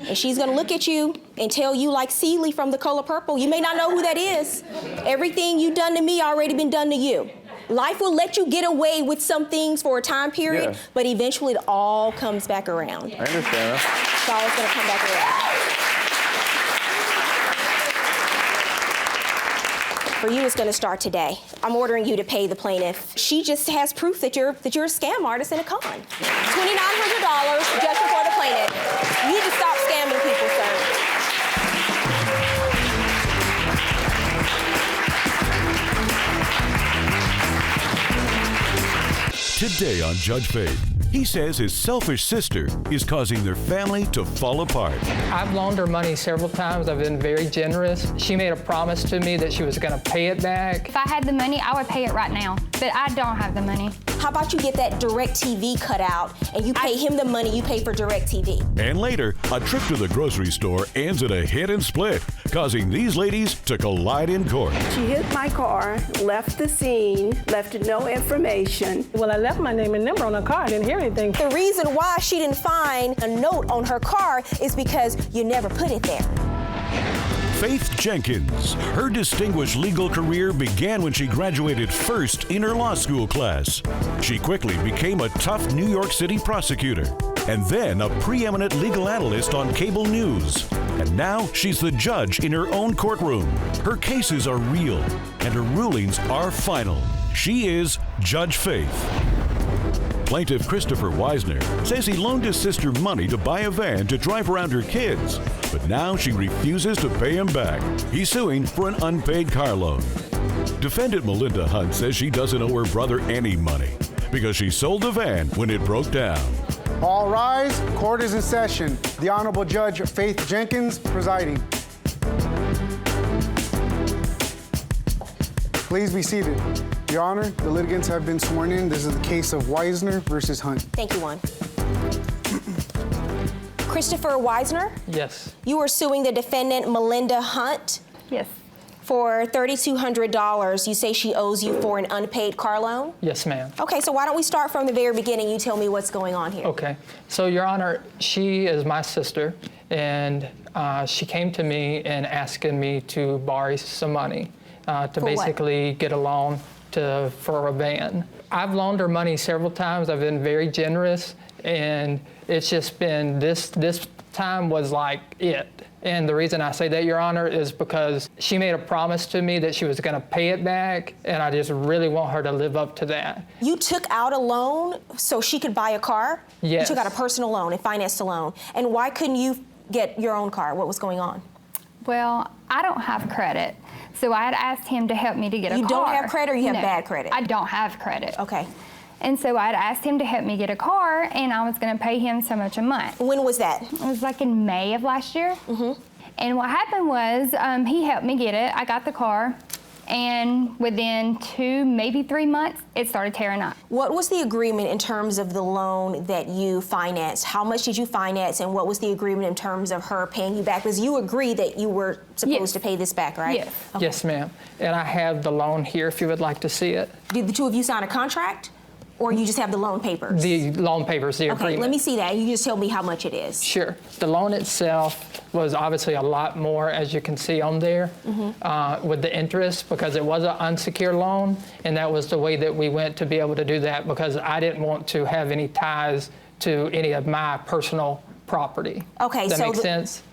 and she's going to look at you and tell you like Celie from The Color Purple. You may not know who that is. Everything you done to me already been done to you. Life will let you get away with some things for a time period, but eventually it all comes back around. I understand that. It's always going to come back around. For you, it's going to start today. I'm ordering you to pay the plaintiff. She just has proof that you're a scam artist and a con. $2,900 just before the plaintiff. You need to stop scamming people, sir. Today on Judge Faith, he says his selfish sister is causing their family to fall apart. I've loaned her money several times. I've been very generous. She made a promise to me that she was going to pay it back. If I had the money, I would pay it right now, but I don't have the money. How about you get that DirecTV cut out and you pay him the money you pay for DirecTV? And later, a trip to the grocery store ends in a hit and split, causing these ladies to collide in court. She hit my car, left the scene, left no information. Well, I left my name and number on her car. I didn't hear anything. The reason why she didn't find a note on her car is because you never put it there. Faith Jenkins. Her distinguished legal career began when she graduated first in her law school class. She quickly became a tough New York City prosecutor, and then a preeminent legal analyst on cable news. And now she's the judge in her own courtroom. Her cases are real, and her rulings are final. She is Judge Faith. Plaintiff Christopher Weisner says he loaned his sister money to buy a van to drive around her kids, but now she refuses to pay him back. He's suing for an unpaid car loan. Defendant Melinda Hunt says she doesn't owe her brother any money because she sold the van when it broke down. All rise. Court is in session. The Honorable Judge Faith Jenkins presiding. Please be seated. Your Honor, the litigants have been sworn in. This is the case of Weisner versus Hunt. Thank you, Juan. Christopher Weisner? Yes. You are suing the defendant, Melinda Hunt? Yes. For $3,200. You say she owes you for an unpaid car loan? Yes, ma'am. Okay, so why don't we start from the very beginning? You tell me what's going on here. Okay. So, Your Honor, she is my sister, and she came to me and asking me to borrow some money to basically get a loan for a van. I've loaned her money several times. I've been very generous, and It's just been this time was like it. And the reason I say that, Your Honor, is because she made a promise to me that she was going to pay it back, and I just really want her to live up to that. You took out a loan so she could buy a car? Yes. You took out a personal loan and financed a loan. And why couldn't you get your own car? What was going on? Well, I don't have credit, so I had asked him to help me to get a car. You don't have credit, or you have bad credit? I don't have credit. Okay. And so I had asked him to help me get a car, and I was going to pay him so much a month. When was that? It was like in May of last year. Mm-hmm. And what happened was he helped me get it. I got the car, and within 2, maybe 3 months, it started tearing up. What was the agreement in terms of the loan that you financed? How much did you finance, and what was the agreement in terms of her paying you back? Because you agreed that you were supposed to pay this back, right? Yes. Okay. Yes, ma'am. And I have the loan here if you would like to see it. Did the two of you sign a contract, or you just have the loan papers? The loan papers, the agreement. Okay, let me see that. You just tell me how much it is. Sure. The loan itself was obviously a lot more, as you can see on there, with the interest, because it was an unsecured loan, and that was the way that we went to be able to do that, because I didn't want to have any ties to any of my personal property. Okay, Does that make sense?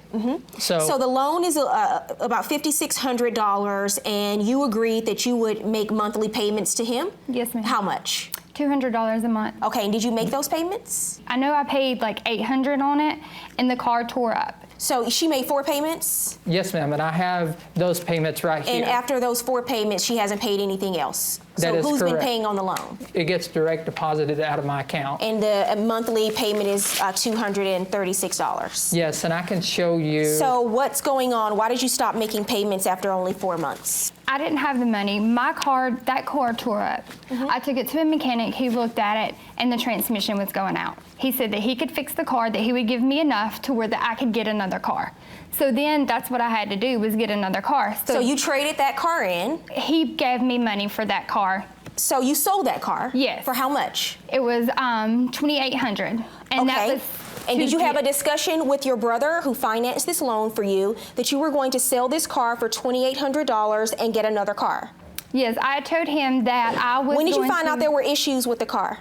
So the loan is about $5,600, and you agreed that you would make monthly payments to him? Yes, ma'am. How much? $200 a month. Okay, and did you make those payments? I know I paid like $800 on it, and the car tore up. So she made 4 payments? yes, ma'am, and I have those payments right here. And after those 4 payments, she hasn't paid anything else? That is so who's been correct. paying on the loan? It gets direct deposited out of my account. And the monthly payment is $236? Yes, and I can show you. So what's going on? Why did you stop making payments after only 4 months? I didn't have the money. My car, that car tore up. I took it to a mechanic, he looked at it, and the transmission was going out. He said that he could fix the car, that he would give me enough to where that I could get another car. So then that's what I had to do, was get another car. So you traded that car in? He gave me money for that car. So you sold that car? Yes. For how much? It was $2,800. And that was and did you have a discussion with your brother who financed this loan for you that you were going to sell this car for $2,800 and get another car? Yes, I told him that I was When did you going find out there were issues with the car?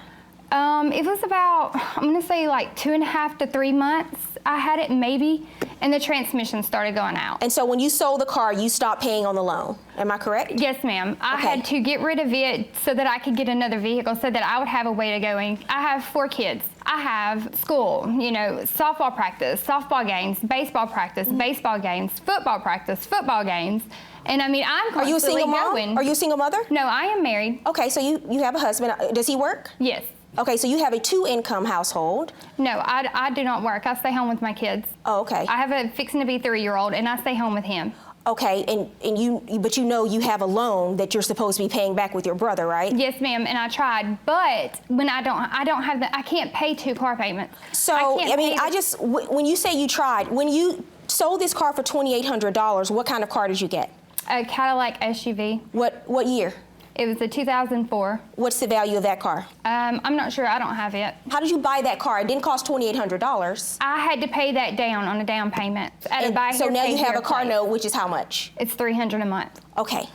It was about, I'm gonna say like 2.5 to 3 months. I had it maybe, and the transmission started going out. And so when you sold the car, you stopped paying on the loan. Am I correct? Yes, ma'am. I had to get rid of it so that I could get another vehicle, so that I would have a way to going. I have 4 kids. I have school, you know, softball practice, softball games, baseball practice, baseball games, football practice, football games. And I mean, I'm constantly Are you a single mom? going. Are you a single mother? No, I am married. Okay, so you have a husband. Does he work? Yes. Okay, so you have a 2-income household. No, I do not work. I stay home with my kids. Oh, okay. I have a fixing to be 3-year-old, and I stay home with him. Okay, but you know you have a loan that you're supposed to be paying back with your brother, right? Yes, ma'am, and I tried, but when I don't have I can't pay 2 car payments. So when you say you tried, when you sold this car for $2,800, what kind of car did you get? A Cadillac SUV. What year? It was a 2004. What's the value of that car? I'm not sure. I don't have it. How did you buy that car? It didn't cost $2,800. I had to pay that down on a down payment. So now you have a car note, which is how much? It's $300 a month. Okay.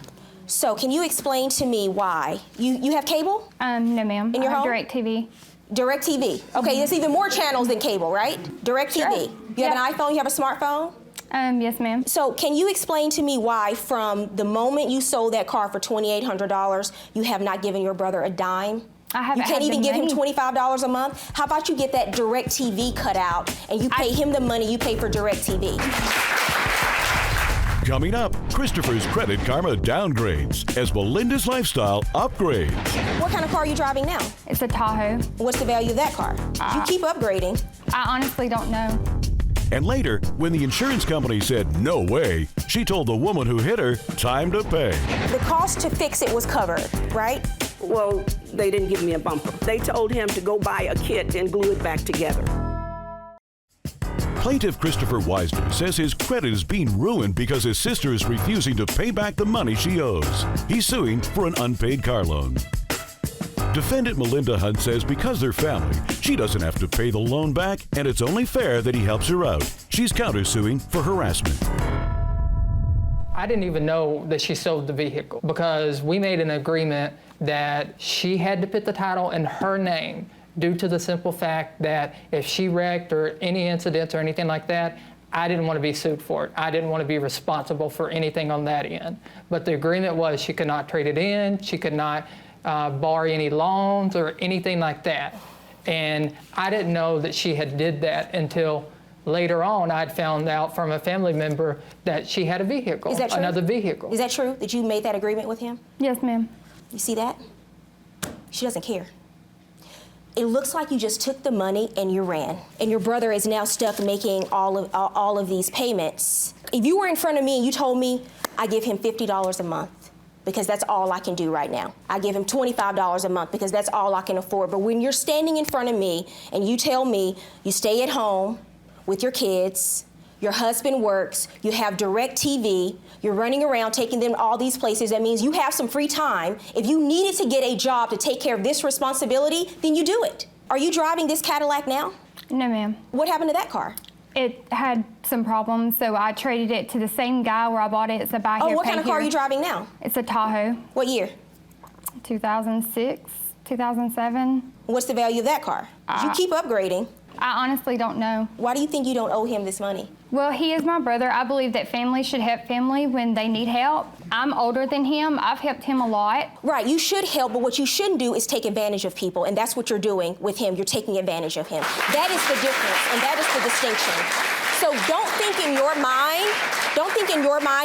So can you explain to me why? You have cable? No, ma'am. In your home? DirecTV. DirecTV. Okay, there's even more channels than cable, right? DirecTV. Sure. You have an iPhone? You have a smartphone? Yes, ma'am. So can you explain to me why from the moment you sold that car for $2,800, you have not given your brother a dime? I haven't. You can't even give him $25 a month? How about you get that DirecTV cut out and you pay him the money you pay for DirecTV? Coming up, Christopher's Credit Karma downgrades as Melinda's lifestyle upgrades. What kind of car are you driving now? It's a Tahoe. What's the value of that car? You keep upgrading. I honestly don't know. And later, when the insurance company said no way, she told the woman who hit her time to pay. The cost to fix it was covered, right? Well, they didn't give me a bumper. They told him to go buy a kit and glue it back together. Plaintiff Christopher Wisner says his credit is being ruined because his sister is refusing to pay back the money she owes. He's suing for an unpaid car loan. Defendant Melinda Hunt says because they're family, she doesn't have to pay the loan back, and it's only fair that he helps her out. She's countersuing for harassment. I didn't even know that she sold the vehicle because we made an agreement that she had to put the title in her name due to the simple fact that if she wrecked or any incidents or anything like that, I didn't want to be sued for it. I didn't want to be responsible for anything on that end. But the agreement was she could not trade it in, she could not borrow any loans or anything like that. And I didn't know that she had did that until later on. I'd found out from a family member that she had a vehicle, Is that true? another vehicle. Is that true, that you made that agreement with him? Yes, ma'am. You see that? She doesn't care. It looks like you just took the money and you ran, and your brother is now stuck making all of these payments. If you were in front of me and you told me I give him $50 a month because that's all I can do right now. I give him $25 a month because that's all I can afford. But when you're standing in front of me and you tell me you stay at home with your kids, your husband works, you have direct TV, you're running around taking them to all these places, that means you have some free time. If you needed to get a job to take care of this responsibility, then you do it. Are you driving this Cadillac now? No, ma'am. What happened to that car? It had some problems, so I traded it to the same guy where I bought it. It's a buy here, Oh, what pay kind of car are here. you driving now? It's a Tahoe. What year? 2006, 2007. What's the value of that car? You keep upgrading. I honestly don't know. Why do you think you don't owe him this money? Well, he is my brother. I believe that family should help family when they need help. I'm older than him. I've helped him a lot. Right, you should help, but what you shouldn't do is take advantage of people, and that's what you're doing with him. You're taking advantage of him. That is the difference, and that is the distinction. So don't think in your mind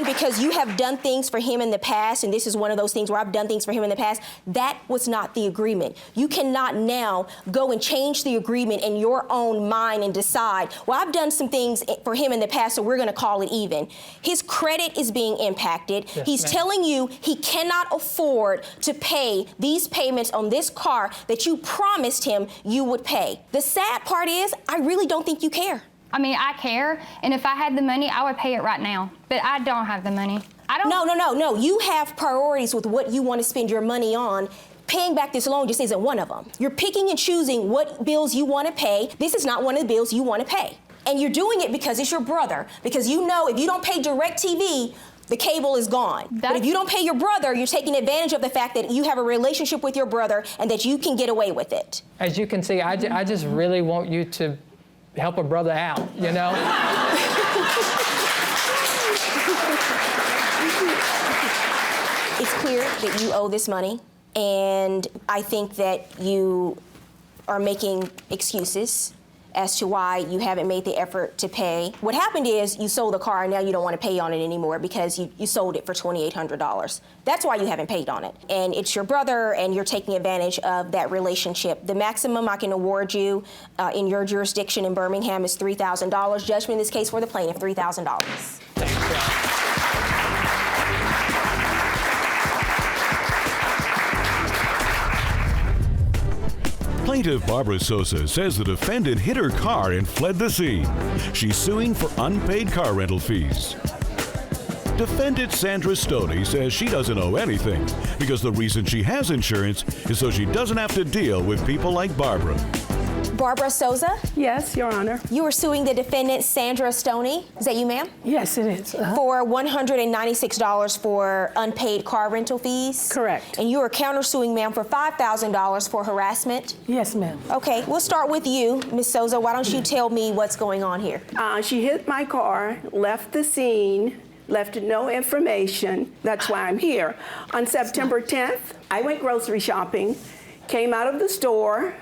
because you have done things for him in the past, and this is one of those things where I've done things for him in the past. That was not the agreement. You cannot now go and change the agreement in your own mind and decide, well, I've done some things for him in the past, so we're gonna call it even. His credit is being impacted. Yes, He's ma'am. telling you he cannot afford to pay these payments on this car that you promised him you would pay. The sad part is, I really don't think you care. I mean, I care, and if I had the money, I would pay it right now. But I don't have the money. I don't. No. You have priorities with what you want to spend your money on. Paying back this loan just isn't one of them. You're picking and choosing what bills you want to pay. This is not one of the bills you want to pay. And you're doing it because it's your brother. Because you know if you don't pay DirecTV, the cable is gone. But if you don't pay your brother, you're taking advantage of the fact that you have a relationship with your brother and that you can get away with it. As you can see, I just really want you to help a brother out, you know? It's clear that you owe this money, and I think that you are making excuses as to why you haven't made the effort to pay. What happened is you sold the car and now you don't want to pay on it anymore because you sold it for $2,800. That's why you haven't paid on it. And it's your brother and you're taking advantage of that relationship. The maximum I can award you in your jurisdiction in Birmingham is $3,000. Judgment in this case for the plaintiff, $3,000. Plaintiff Barbara Sosa says the defendant hit her car and fled the scene. She's suing for unpaid car rental fees. Defendant Sandra Stoney says she doesn't owe anything because the reason she has insurance is so she doesn't have to deal with people like Barbara. Barbara Sosa? Yes, Your Honor. You are suing the defendant Sandra Stoney. Is that you, ma'am? Yes, it is. For $196 for unpaid car rental fees? Correct. And you are countersuing, ma'am, for $5,000 for harassment? Yes, ma'am. Okay, we'll start with you, Ms. Sosa. Why don't you tell me what's going on here? She hit my car, left the scene, left no information. That's why I'm here. On September 10th, I went grocery shopping, came out of the store.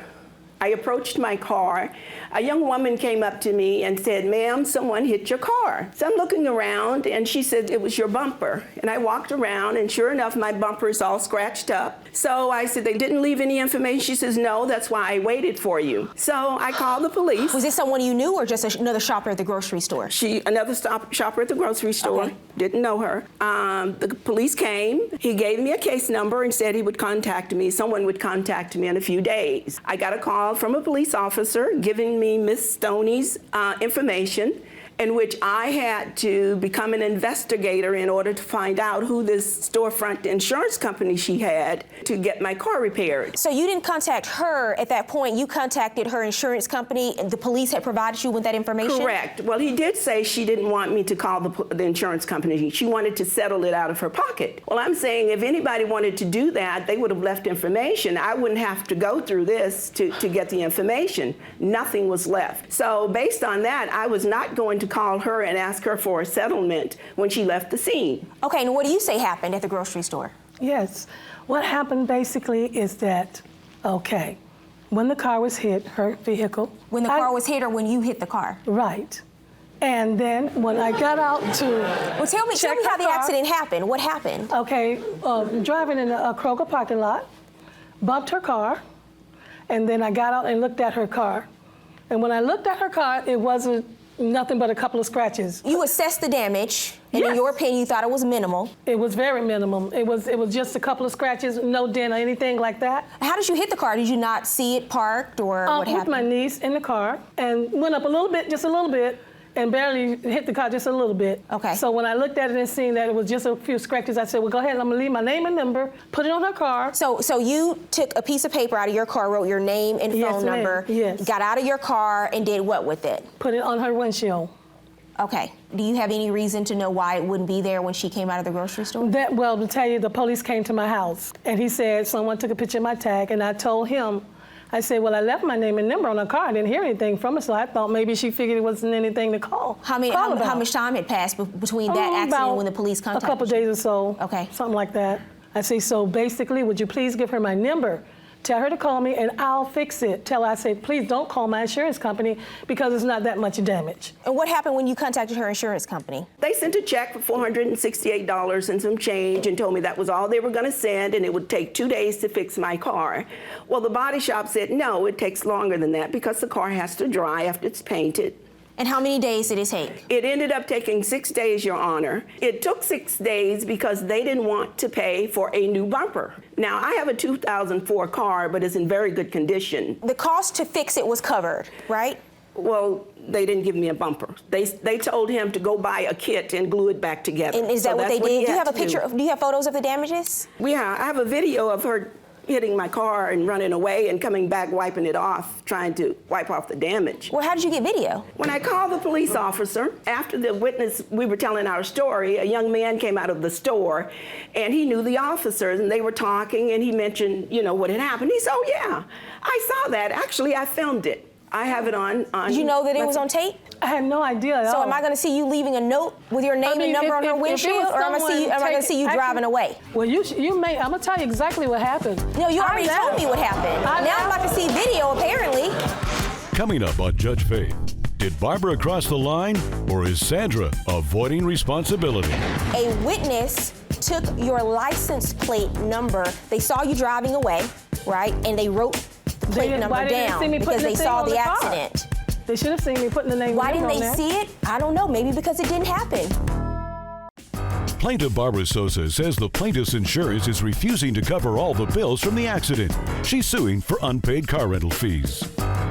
I approached my car. A young woman came up to me and said, "Ma'am, someone hit your car." So I'm looking around, and she said, "It was your bumper." And I walked around, and sure enough, my bumper is all scratched up. So I said, "They didn't leave any information?" She says, "No, that's why I waited for you." So I called the police. Was this someone you knew or just another shopper at the grocery store? Another shopper at the grocery store. Okay. Didn't know her. The police came. He gave me a case number and said he would contact me. Someone would contact me in a few days. I got a call from a police officer giving me Miss Stoney's information in which I had to become an investigator in order to find out who this storefront insurance company she had to get my car repaired. So you didn't contact her at that point, you contacted her insurance company and the police had provided you with that information? Correct. Well, he did say she didn't want me to call the insurance company. She wanted to settle it out of her pocket. Well, I'm saying if anybody wanted to do that, they would have left information. I wouldn't have to go through this to get the information. Nothing was left. So based on that, I was not going to call her and ask her for a settlement when she left the scene. Okay, and what do you say happened at the grocery store? Yes. What happened basically is that, okay, when the car was hit, her vehicle. When the car was hit or when you hit the car? Right. And then when I got out to Well, tell me how the accident happened. What happened? Okay, driving in a Kroger parking lot, bumped her car, and then I got out and looked at her car. And when I looked at her car, it wasn't nothing but a couple of scratches. You assessed the damage, and in your opinion, you thought it was minimal. It was very minimum. It was just a couple of scratches, no dent or anything like that. How did you hit the car? Did you not see it parked, or what happened? With my niece in the car, and went up a little bit, just a little bit, and barely hit the car just a little bit. Okay. So when I looked at it and seen that it was just a few scratches, I said, well, go ahead, I'm gonna leave my name and number, put it on her car. So you took a piece of paper out of your car, wrote your name and phone number, got out of your car, and did what with it? Put it on her windshield. Okay. Do you have any reason to know why it wouldn't be there when she came out of the grocery store? Well, to tell you, the police came to my house, and he said someone took a picture of my tag, and I told him, I said, well, I left my name and number on her car. I didn't hear anything from her, so I thought maybe she figured it wasn't anything to call. How much time had passed between that accident and when the police contacted you? A couple days or so. Okay. Something like that. I say, so basically, would you please give her my number? Tell her to call me and I'll fix it. Tell her, I say, please don't call my insurance company because it's not that much damage. And what happened when you contacted her insurance company? They sent a check for $468 and some change and told me that was all they were going to send and it would take 2 days to fix my car. Well, the body shop said, no, it takes longer than that because the car has to dry after it's painted. And how many days did it take? It ended up taking 6 days, Your Honor. It took 6 days because they didn't want to pay for a new bumper. Now, I have a 2004 car, but it's in very good condition. The cost to fix it was covered, right? Well, they didn't give me a bumper. They told him to go buy a kit and glue it back together. And is that what they did? Do you have a picture? Do you have photos of the damages? Yeah, I have a video of her hitting my car and running away and coming back, wiping it off, trying to wipe off the damage. Well, how did you get video? When I called the police officer, after the witness, we were telling our story, a young man came out of the store and he knew the officers and they were talking and he mentioned, you know, what had happened. He said, oh yeah, I saw that. Actually, I filmed it. I have it on. Did you know that it was on tape? I had no idea at all. So am I going to see you leaving a note with your name and number on her windshield, or am I going to see you driving away? Well, you may. I'm going to tell you exactly what happened. No, you already told me what happened. Now I'm about to see video, apparently. Coming up on Judge Faith, did Barbara cross the line, or is Sandra avoiding responsibility? A witness took your license plate number. They saw you driving away, right? And they wrote the plate number down because they saw the accident. They should have seen me putting the name. Why didn't they see it? I don't know. Maybe because it didn't happen. Plaintiff Barbara Sosa says the plaintiff's insurance is refusing to cover all the bills from the accident. She's suing for unpaid car rental fees.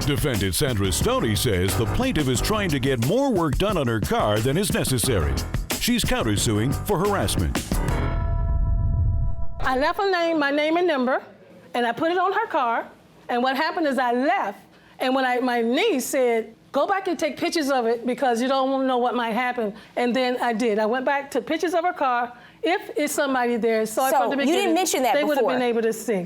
Defendant Sandra Stoney says the plaintiff is trying to get more work done on her car than is necessary. She's countersuing for harassment. I left my name and number, and I put it on her car. And what happened is I left. And when my niece said, go back and take pictures of it because you don't know what might happen. And then I did. I went back, took pictures of her car. If it's somebody there, saw it from the beginning, you didn't mention that they before. would have been able to see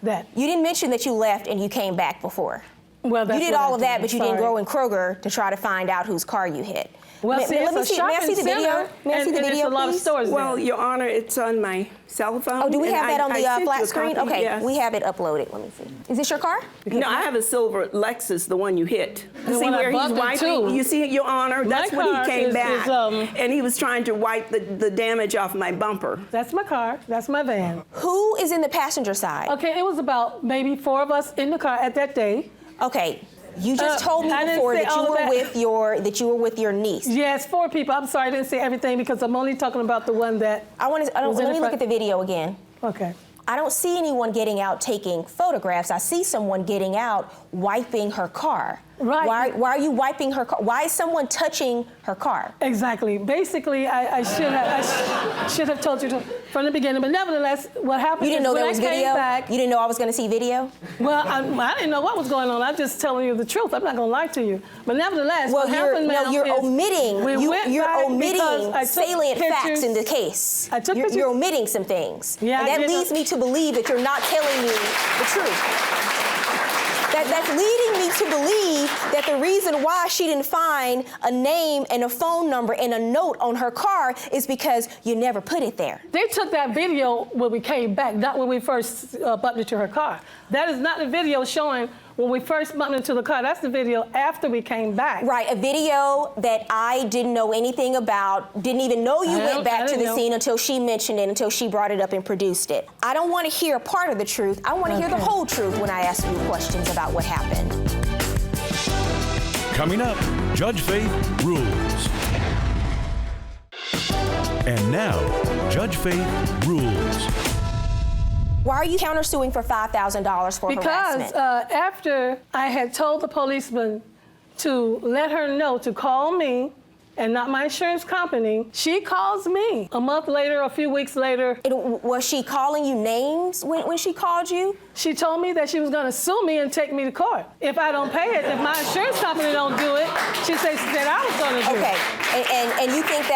that. You didn't mention that you left and you came back before. Well, that's you did all of that, but you didn't go in Kroger to try to find out whose car you hit. Well, may I see the video? May I see the video, a lot of stores Well, Your Honor, it's on my cell phone. Oh, do we have that on the flat screen? Okay, yes. we have it uploaded. Let me see. Is this your car? No, I have a silver Lexus, the one you hit. The see one where I he's bumped wiping? into. You see, Your Honor, that's when he came back. And he was trying to wipe the damage off my bumper. That's my car. That's my van. Who is in the passenger side? Okay, it was about maybe 4 of us in the car at that day. Okay. You just told me before that you were with your niece. Yes, 4 people. I'm sorry, I didn't say everything because I'm only talking about the one that. Let me look at the video again. Okay. I don't see anyone getting out taking photographs. I see someone getting out wiping her car. Right. Why are you wiping her car? Why is someone touching her car? Exactly. Basically, I should have told you from the beginning, but nevertheless, what happened You didn't know there was video? Back, you didn't know I was going to see video? Well, I didn't know what was going on. I'm just telling you the truth. I'm not going to lie to you. But nevertheless, well, what happened, ma'am, you're is omitting. You're omitting salient facts in the case. I took pictures. You're omitting some things. Yeah, and that leads me to believe that you're not telling me the truth. That's leading me to believe that the reason why she didn't find a name and a phone number and a note on her car is because you never put it there. They took that video when we came back, not when we first bumped into her car. That is not the video showing when we first bumped into the car. That's the video after we came back. Right, a video that I didn't know anything about, didn't even know you went back to the scene until she mentioned it, until she brought it up and produced it. I don't want to hear part of the truth. I want to hear the whole truth when I ask you questions about what happened. Coming up, Judge Faith rules. And now, Judge Faith rules. Why are you countersuing for $5,000 for harassment? Because after I had told the policeman to let her know to call me and not my insurance company, she calls me a month later, a few weeks later. Was she calling you names when she called you? She told me that she was going to sue me and take me to court if I don't pay it. If my insurance company don't do it, she said that I was going to do it. Okay, and you think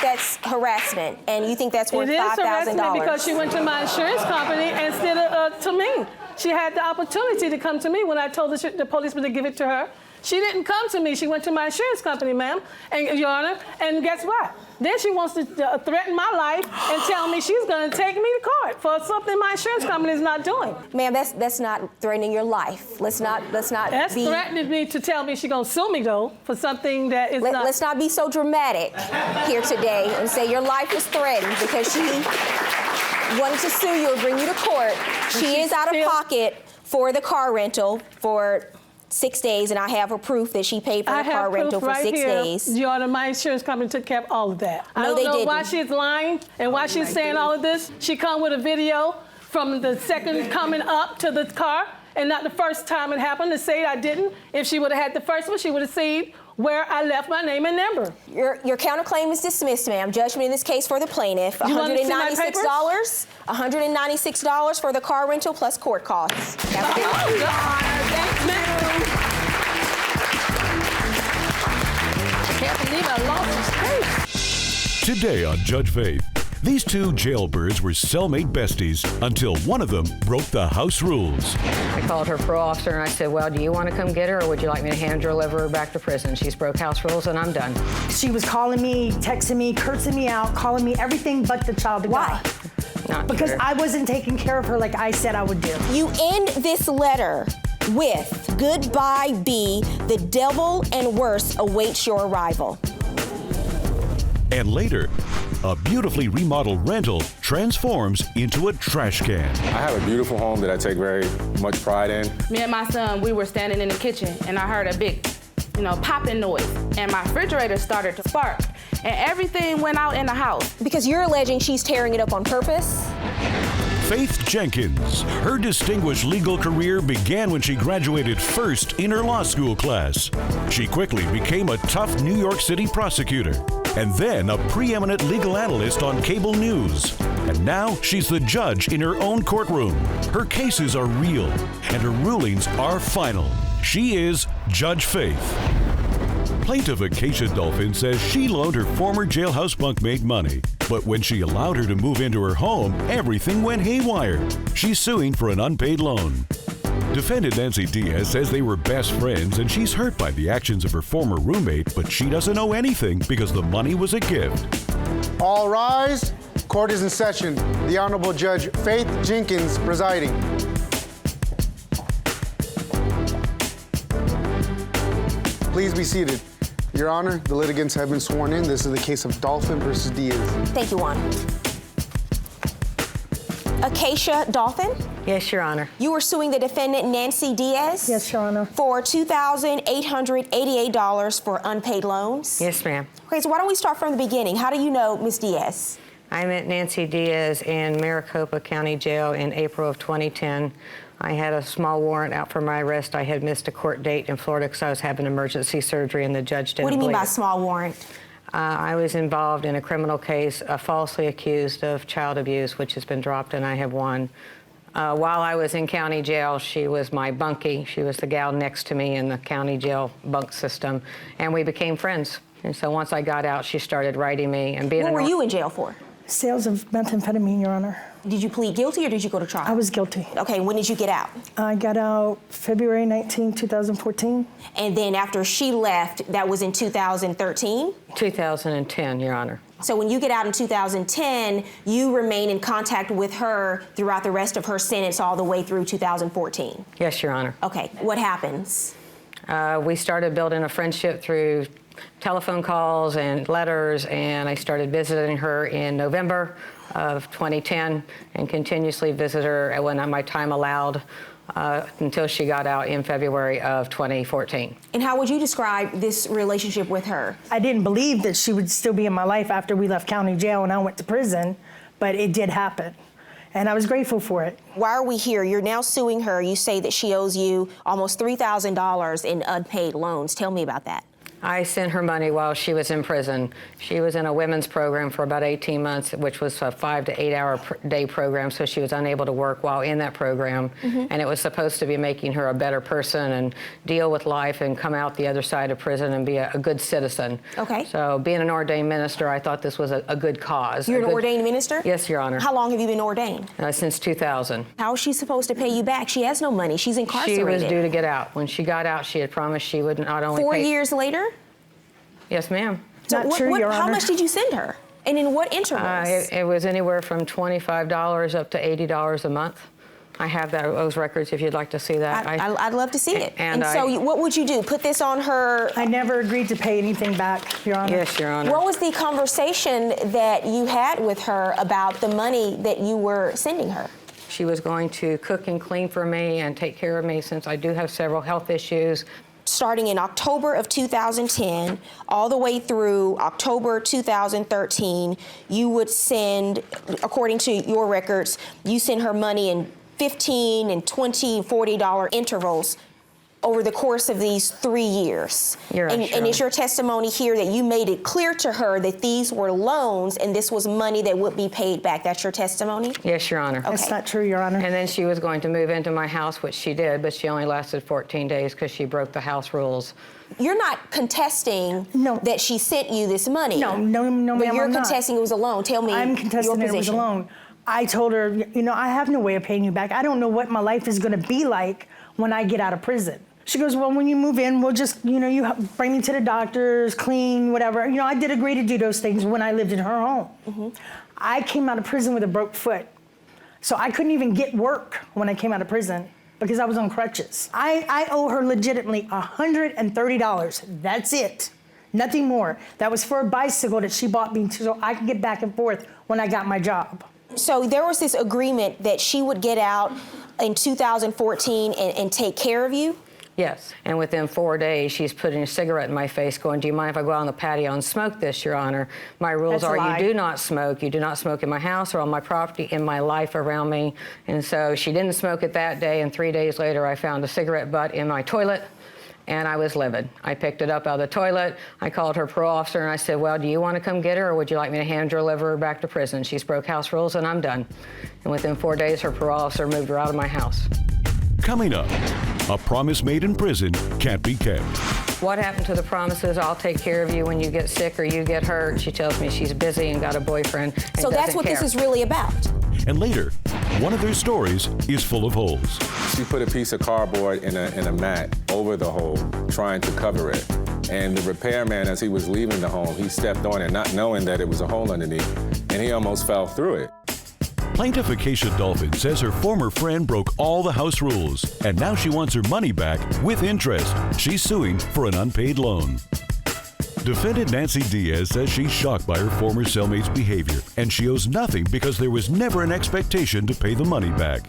that's harassment, and you think that's worth $5,000? It is harassment because she went to my insurance company instead of to me. She had the opportunity to come to me when I told the policeman to give it to her. She didn't come to me. She went to my insurance company, ma'am, and Your Honor. And guess what? Then she wants to threaten my life and tell me she's going to take me to court for something my insurance company is not doing. Ma'am, that's not threatening your life. Let's not. That's threatening me to tell me she's going to sue me though for something that is not. Let's not be so dramatic here today and say your life was threatened because she wanted to sue you or bring you to court. She is out of pocket for the car rental for 6 days, and I have her proof that she paid for the car rental for 6 days. Your Honor, my insurance company took care of all of that. No, I don't know why she's lying and why she's saying all of this. She come with a video from the second coming up to the car and not the first time it happened to say I didn't. If she would have had the first one, she would have seen where I left my name and number. Your counterclaim is dismissed, ma'am. Judgment in this case for the plaintiff. $196. $196 for the car rental plus court costs. Have a good Thanks, I can't believe I lost this case. Today on Judge Faith, these two jailbirds were cellmate besties until one of them broke the house rules. I called her parole officer and I said, well, do you want to come get her or would you like me to hand deliver her back to prison? She's broke house rules and I'm done. She was calling me, texting me, cursing me out, calling me everything but the child of God. Not because true. I wasn't taking care of her like I said I would do. You end this letter with, goodbye, B, the devil and worse awaits your arrival. And later, a beautifully remodeled rental transforms into a trash can. I have a beautiful home that I take very much pride in. Me and my son, we were standing in the kitchen and I heard a big, popping noise. And my refrigerator started to spark. And everything went out in the house. Because you're alleging she's tearing it up on purpose? Faith Jenkins. Her distinguished legal career began when she graduated first in her law school class. She quickly became a tough New York City prosecutor, and then a preeminent legal analyst on cable news. And now she's the judge in her own courtroom. Her cases are real, and her rulings are final. She is Judge Faith. Plaintiff Acacia Dolphin says she loaned her former jailhouse bunkmate money, but when she allowed her to move into her home, everything went haywire. She's suing for an unpaid loan. Defendant Nancy Diaz says they were best friends and she's hurt by the actions of her former roommate, but she doesn't owe anything because the money was a gift. All rise. Court is in session. The Honorable Judge Faith Jenkins presiding. Please be seated. Your Honor, the litigants have been sworn in. This is the case of Dolphin versus Diaz. Thank you, Juan. Acacia Dolphin? Yes, Your Honor. You were suing the defendant, Nancy Diaz? Yes, Your Honor. For $2,888 for unpaid loans? Yes, ma'am. Okay, so why don't we start from the beginning? How do you know Ms. Diaz? I met Nancy Diaz in Maricopa County Jail in April of 2010. I had a small warrant out for my arrest. I had missed a court date in Florida because I was having emergency surgery and the judge didn't What do you mean by believe it. small warrant? I was involved in a criminal case, falsely accused of child abuse, which has been dropped, and I have won. While I was in county jail, she was my bunkie. She was the gal next to me in the county jail bunk system, and we became friends. And so once I got out, she started writing me and being. What were you in jail for? Sales of methamphetamine, Your Honor. Did you plead guilty or did you go to trial? I was guilty. Okay, when did you get out? I got out February 19, 2014. And then after she left, that was in 2013? 2010, Your Honor. So when you get out in 2010, you remain in contact with her throughout the rest of her sentence all the way through 2014? Yes, Your Honor. Okay, what happens? We started building a friendship through telephone calls and letters, and I started visiting her in November of 2010 and continuously visit her when my time allowed until she got out in February of 2014. And how would you describe this relationship with her? I didn't believe that she would still be in my life after we left county jail and I went to prison, but it did happen. And I was grateful for it. Why are we here? You're now suing her. You say that she owes you almost $3,000 in unpaid loans. Tell me about that. I sent her money while she was in prison. She was in a women's program for about 18 months, which was a 5 to 8 hour day program, so she was unable to work while in that program. And it was supposed to be making her a better person and deal with life and come out the other side of prison and be a good citizen. Okay. So being an ordained minister, I thought this was a good cause. You're an ordained minister? Yes, Your Honor. How long have you been ordained? Since 2000. How is she supposed to pay you back? She has no money. She's incarcerated. She was due to get out. When she got out, she had promised she would not only 4 pay... years later? Yes, ma'am. So how much did you send her? And in what intervals? It was anywhere from $25 up to $80 a month. I have those records if you'd like to see that. I'd love to see it. And so what would you do? Put this on her? I never agreed to pay anything back, Your Honor. Yes, Your Honor. What was the conversation that you had with her about the money that you were sending her? She was going to cook and clean for me and take care of me since I do have several health issues. Starting in October of 2010, all the way through October 2013, you would send, according to your records, you send her money in $15 and $20 and $40 intervals over the course of these 3 years. And it's your testimony here that you made it clear to her that these were loans and this was money that would be paid back. That's your testimony? Yes, Your Honor. Okay. That's not true, Your Honor. And then she was going to move into my house, which she did, but she only lasted 14 days because she broke the house rules. You're not contesting that she sent you this money. No, but ma'am, you're I'm not. contesting it was a loan. Tell me I'm contesting your it was a position. loan. I told her, you know, I have no way of paying you back. I don't know what my life is going to be like when I get out of prison. She goes, well, when you move in, we'll just, you know, you bring me to the doctors, clean, whatever. You know, I did agree to do those things when I lived in her home. I came out of prison with a broke foot. So I couldn't even get work when I came out of prison because I was on crutches. I owe her legitimately $130. That's it. Nothing more. That was for a bicycle that she bought me so I could get back and forth when I got my job. So there was this agreement that she would get out in 2014 and take care of you? Yes, and within 4 days, she's putting a cigarette in my face going, do you mind if I go out on the patio and smoke this, Your Honor? My rules are you do not smoke. You do not smoke in my house or on my property, in my life around me. And so she didn't smoke it that day, and 3 days later, I found a cigarette butt in my toilet, and I was livid. I picked it up out of the toilet. I called her parole officer, and I said, well, do you want to come get her, or would you like me to hand her back to prison? She's broke house rules, and I'm done. And within 4 days, her parole officer moved her out of my house. Coming up, a promise made in prison can't be kept. What happened to the promises, I'll take care of you when you get sick or you get hurt? She tells me she's busy and got a boyfriend and So that's what this is really about. And later, one of their stories is full of holes. She put a piece of cardboard in a mat over the hole, trying to cover it. And the repairman, as he was leaving the home, he stepped on it, not knowing that it was a hole underneath, and he almost fell through it. Plaintiff Acacia Dolphin says her former friend broke all the house rules, and now she wants her money back with interest. She's suing for an unpaid loan. Defendant Nancy Diaz says she's shocked by her former cellmate's behavior, and she owes nothing because there was never an expectation to pay the money back.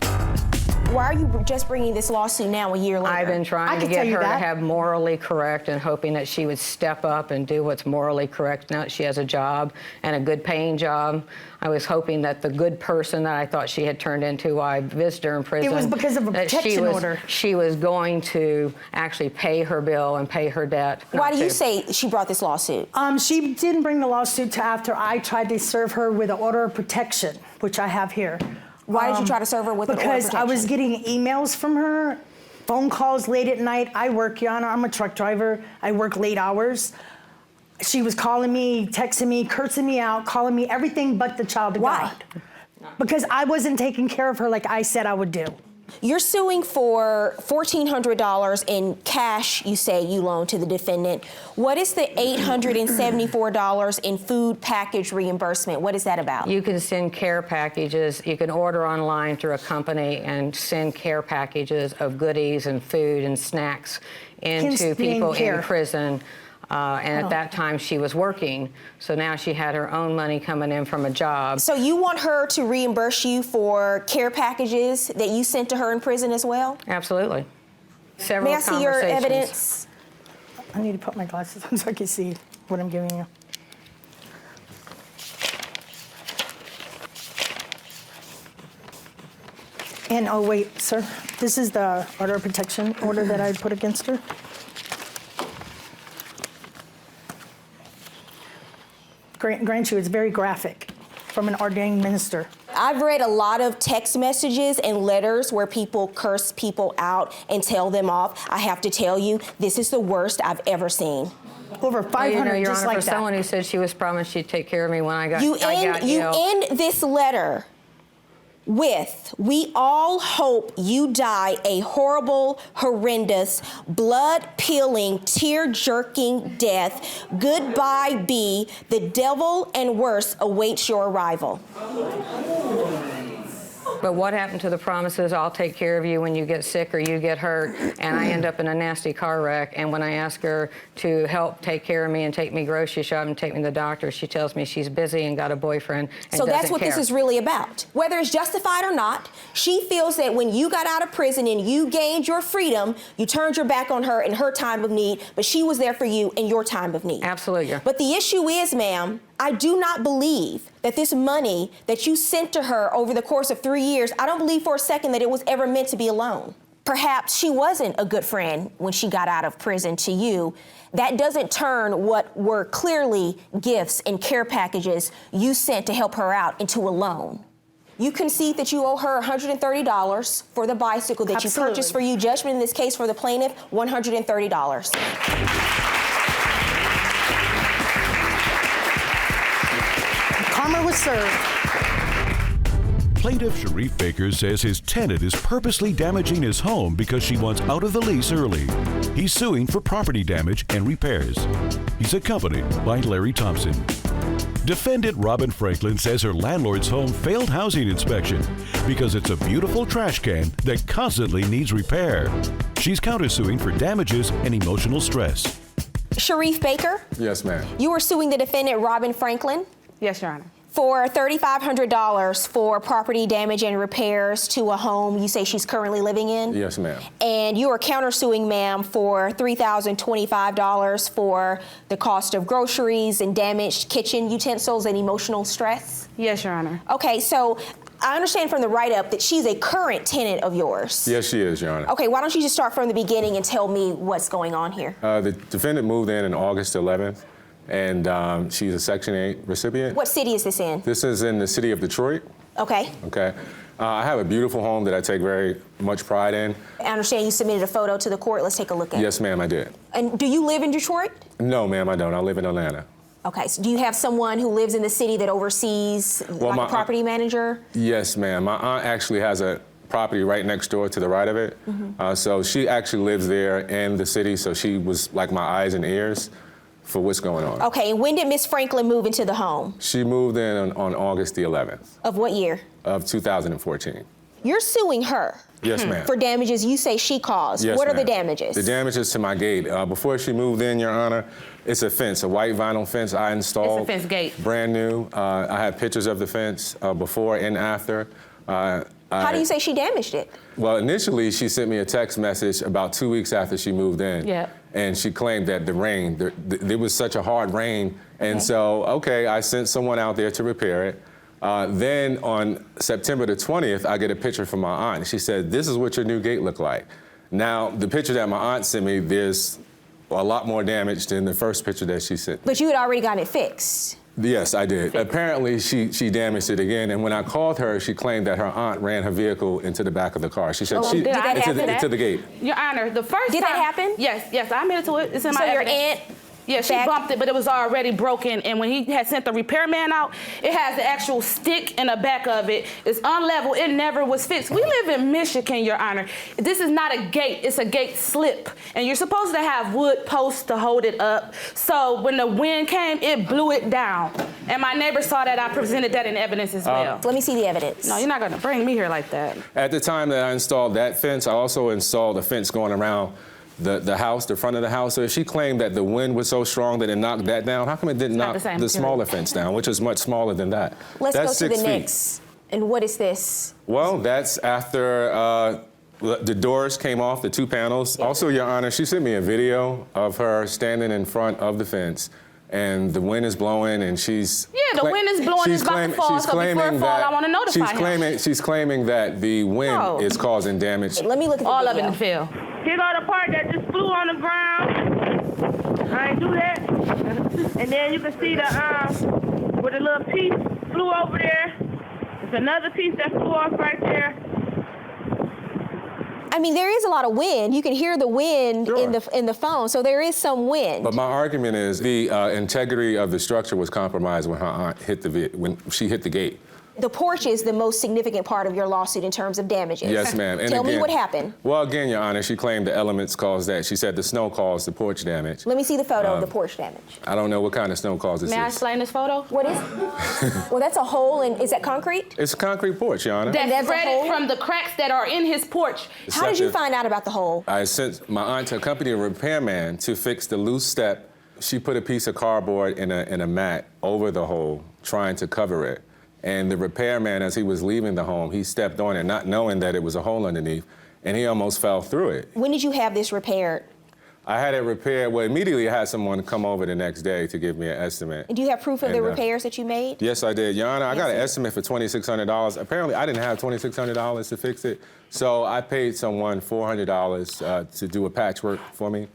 Why are you just bringing this lawsuit now, a year later? I've been trying to get her to have morally correct and hoping that she would step up and do what's morally correct now that she has a job and a good paying job. I was hoping that the good person that I thought she had turned into while I visited her in prison. It was because of a protection order. She was going to actually pay her bill and pay her debt. Why do you say she brought this lawsuit? She didn't bring the lawsuit till after I tried to serve her with an order of protection, which I have here. Why did you try to serve her with an order of protection? Because I was getting emails from her, phone calls late at night. I work, Your Honor, I'm a truck driver. I work late hours. She was calling me, texting me, cursing me out, calling me everything but the child of God. Because I wasn't taking care of her like I said I would do. You're suing for $1,400 in cash, you say you loaned to the defendant. What is the $874 in food package reimbursement? What is that about? You can send care packages. You can order online through a company and send care packages of goodies and food and snacks into people in prison. And at that time, she was working. So now she had her own money coming in from a job. So you want her to reimburse you for care packages that you sent to her in prison as well? Absolutely. Several May I see your evidence? I need to put my glasses on so I can see what I'm giving you. And, oh, wait, sir. This is the order of protection order that I put against her. Grant you, it's very graphic from an ordained minister. I've read a lot of text messages and letters where people curse people out and tell them off. I have to tell you, this is the worst I've ever seen. Over 500, Your just Honor, like for that. someone who said she was promised she'd take care of me when I got You ill. end this letter with, "We all hope you die a horrible, horrendous, blood-peeling, tear-jerking death. Goodbye, B. The devil and worse awaits your arrival." But what happened to the promises, I'll take care of you when you get sick or you get hurt, and I end up in a nasty car wreck, and when I ask her to help take care of me and take me grocery shopping and take me to the doctor, she tells me she's busy and got a boyfriend and So that's doesn't what care. this is really about. Whether it's justified or not, she feels that when you got out of prison and you gained your freedom, you turned your back on her in her time of need, but she was there for you in your time of need. Absolutely. But the issue is, ma'am, I do not believe that this money that you sent to her over the course of 3 years, I don't believe for a second that it was ever meant to be a loan. Perhaps she wasn't a good friend when she got out of prison to you. That doesn't turn what were clearly gifts and care packages you sent to help her out into a loan. You concede that you owe her $130 for the bicycle that you purchased for you. Judgment in this case for the plaintiff, $130. Karma was served. Plaintiff Sharif Baker says his tenant is purposely damaging his home because she wants out of the lease early. He's suing for property damage and repairs. He's accompanied by Larry Thompson. Defendant Robin Franklin says her landlord's home failed housing inspection because it's a beautiful trash can that constantly needs repair. She's countersuing for damages and emotional stress. Sharif Baker? Yes, ma'am. You are suing the defendant, Robin Franklin? Yes, Your Honor. For $3,500 for property damage and repairs to a home you say she's currently living in? Yes, ma'am. And you are countersuing, ma'am, for $3,025 for the cost of groceries and damaged kitchen utensils and emotional stress? Yes, Your Honor. Okay, so I understand from the write-up that she's a current tenant of yours. Yes, she is, Your Honor. Okay, why don't you just start from the beginning and tell me what's going on here? The defendant moved in August 11th, and she's a Section 8 recipient. What city is this in? This is in the city of Detroit. Okay. Okay. I have a beautiful home that I take very much pride in. I understand you submitted a photo to the court. Let's take a look at it. Yes, ma'am, I did. And do you live in Detroit? No, ma'am, I don't. I live in Atlanta. Okay, so do you have someone who lives in the city that oversees, like a property manager? Yes, ma'am. My aunt actually has a property right next door to the right of it. So she actually lives there in the city, so she was like my eyes and ears for what's going on. Okay, and when did Miss Franklin move into the home? She moved in on August the 11th. Of what year? Of 2014. You're suing her. Yes, ma'am. For damages you say she caused. Yes, what are the ma'am. damages? The damages to my gate. Before she moved in, Your Honor, it's a fence, a white vinyl fence I installed. It's a fence gate. Brand new. I have pictures of the fence before and after. How do you say she damaged it? Well, initially, she sent me a text message about 2 weeks after she moved in. Yeah. And she claimed that the rain, there was such a hard rain. And so, I sent someone out there to repair it. Then on September the 20th, I get a picture from my aunt. She said, this is what your new gate looked like. Now, the picture that my aunt sent me, there's a lot more damage than the first picture that she sent. But you had already gotten it fixed. Yes, I did. Apparently, she damaged it again, and when I called her, she claimed that her aunt ran her vehicle into the back of the car. She said into the gate. Your Honor, the first Did time... that happen? Yes, I admitted to it. It's in my So your evidence. aunt... Yeah, she bumped it, but it was already broken. And when he had sent the repairman out, it has the actual stick in the back of it. It's unlevel. It never was fixed. We live in Michigan, Your Honor. This is not a gate. It's a gate slip. And you're supposed to have wood posts to hold it up. So when the wind came, it blew it down. And my neighbor saw that. I presented that in evidence as well. Let me see the evidence. No, you're not going to bring me here like that. At the time that I installed that fence, I also installed a fence going around the house, the front of the house. So if she claimed that the wind was so strong that it knocked that down, how come it didn't knock the smaller fence down, which is much smaller than that? Let's that's go to 6 the feet. next. And what is this? Well, that's after the doors came off, the 2 panels. Yeah. Also, Your Honor, she sent me a video of her standing in front of the fence. And the wind is blowing, and she's... Yeah, the wind is blowing, it's about to fall, so before it falls, I want to notify him. She's claiming that the wind is causing damage. Let me look at the all video. of it in the field. Here go the part that just flew on the ground. I ain't do that. And then you can see the where the little piece flew over there. There's another piece that flew off right there. I mean, there is a lot of wind. You can hear the wind in the phone, so there is some wind. But my argument is the integrity of the structure was compromised when her aunt when she hit the gate. The porch is the most significant part of your lawsuit in terms of damages. Yes, ma'am. And Tell me what happened. Well, again, Your Honor, she claimed the elements caused that. She said the snow caused the porch damage. Let me see the photo of the porch damage. I don't know what kind of snow caused this. May I explain this photo? What is? Well, that's a hole, and is that concrete? It's a concrete porch, Your Honor. That's threaded from the cracks that are in his porch. How did you find out about the hole? I sent my aunt to accompany a repairman to fix the loose step. She put a piece of cardboard in a mat over the hole, trying to cover it. And the repairman, as he was leaving the home, he stepped on it, not knowing that it was a hole underneath, and he almost fell through it. When did you have this repaired? I had it repaired. Well, immediately I had someone come over the next day to give me an estimate. And do you have proof of the repairs that you made? Yes, I did. Your Honor, I got an estimate for $2,600. Apparently, I didn't have $2,600 to fix it, so I paid someone $400 to do a patchwork for me.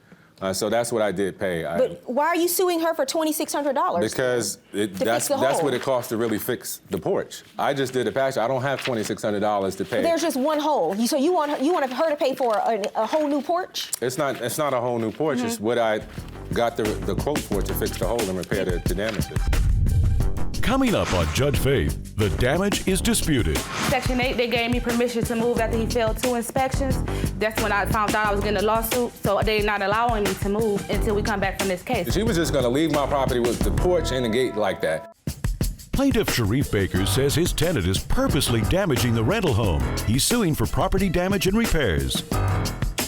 So that's what I did pay. But why are you suing her for $2,600? Because that's what it costs to really fix the porch. I just did a patch. I don't have $2,600 to pay. There's just one hole. So you want her to pay for a whole new porch? It's not a whole new porch. It's what I got the quote for to fix the hole and repair the damages. Coming up on Judge Faith, the damage is disputed. Section 8, they gave me permission to move after he failed 2 inspections. That's when I found out I was getting a lawsuit, so they're not allowing me to move until we come back from this case. She was just gonna leave my property with the porch and the gate like that. Plaintiff Sharif Baker says his tenant is purposely damaging the rental home. He's suing for property damage and repairs.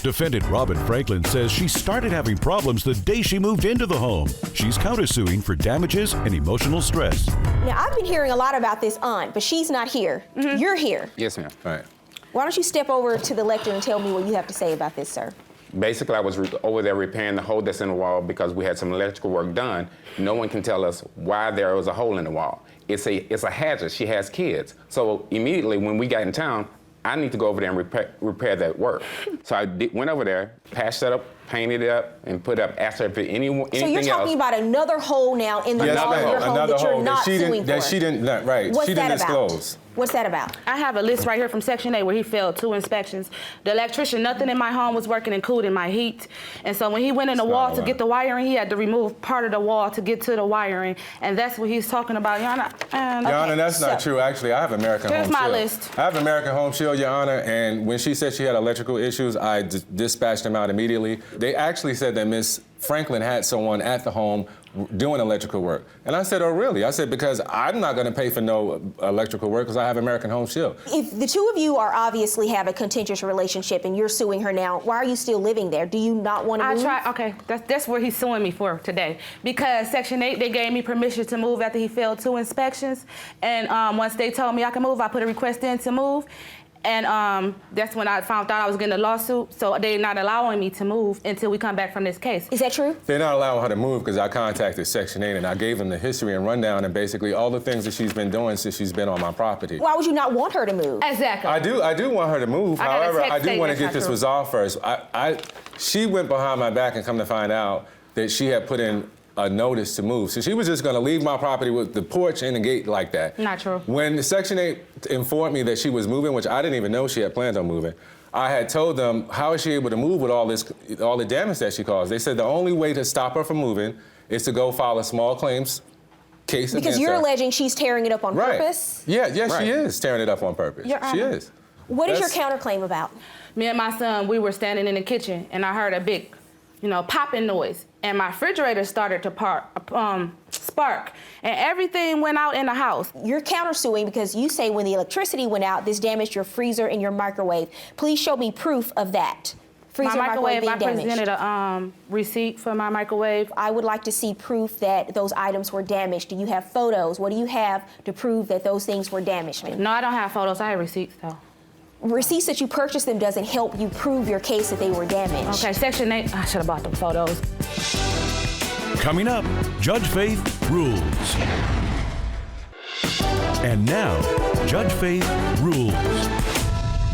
Defendant Robin Franklin says she started having problems the day she moved into the home. She's countersuing for damages and emotional stress. Now, I've been hearing a lot about this aunt, but she's not here. You're here. Yes, ma'am. All right. Why don't you step over to the lectern and tell me what you have to say about this, sir? Basically, I was over there repairing the hole that's in the wall because we had some electrical work done. No one can tell us why there was a hole in the wall. It's a hazard. She has kids. So immediately when we got in town, I need to go over there and repair that work. So I went over there, patched it up, painted it up, and put up, asked her if anything else. So you're talking about another hole now in the wall of your home that you're not suing for. That she didn't, right, What's she didn't that disclose. What's that about? I have a list right here from Section 8 where he failed 2 inspections. The electrician, nothing in my home was working, including my heat. And so when he went in the wall to get the wiring, he had to remove part of the wall to get to the wiring. And that's what he's talking about, Your Honor. Your Honor, that's not true. Actually, I have American Home Shield. Here's my list. I have American Home Shield, Your Honor, and when she said she had electrical issues, I dispatched them out immediately. They actually said that Miss Franklin had someone at the home doing electrical work. And I said, oh, really? I said, because I'm not going to pay for no electrical work because I have American Home Shield. If the two of you obviously have a contentious relationship and you're suing her now, why are you still living there? Do you not want to move? Okay, that's where he's suing me for today. Because Section 8, they gave me permission to move after he failed 2 inspections. And once they told me I could move, I put a request in to move. And that's when I found out I was getting a lawsuit, so they're not allowing me to move until we come back from this case. Is that true? They're not allowing her to move because I contacted Section 8 and I gave them the history and rundown and basically all the things that she's been doing since she's been on my property. Why would you not want her to move? Exactly. I do want her to move. However, I do want to get this resolved first. She went behind my back and come to find out that she had put in a notice to move. So she was just going to leave my property with the porch and the gate like that. Not true. When the Section 8 informed me that she was moving, which I didn't even know she had planned on moving, I had told them, how is she able to move with all the damage that she caused? They said the only way to stop her from moving is to go file a small claims case because you're alleging she's tearing it up on purpose? Yeah, she is tearing it up on purpose. She is. What is your counterclaim about? Me and my son, we were standing in the kitchen and I heard a big, popping noise. And my refrigerator started to spark, and everything went out in the house. You're countersuing because you say when the electricity went out, this damaged your freezer and your microwave. Please show me proof of that. Freezer, my microwave, being I damaged. presented a receipt for my microwave. I would like to see proof that those items were damaged. Do you have photos? What do you have to prove that those things were damaged? No, I don't have photos. I have receipts, though. Receipts that you purchased them doesn't help you prove your case that they were damaged. Okay, Section 8, I should have bought them photos. Coming up, Judge Faith rules. And now, Judge Faith rules.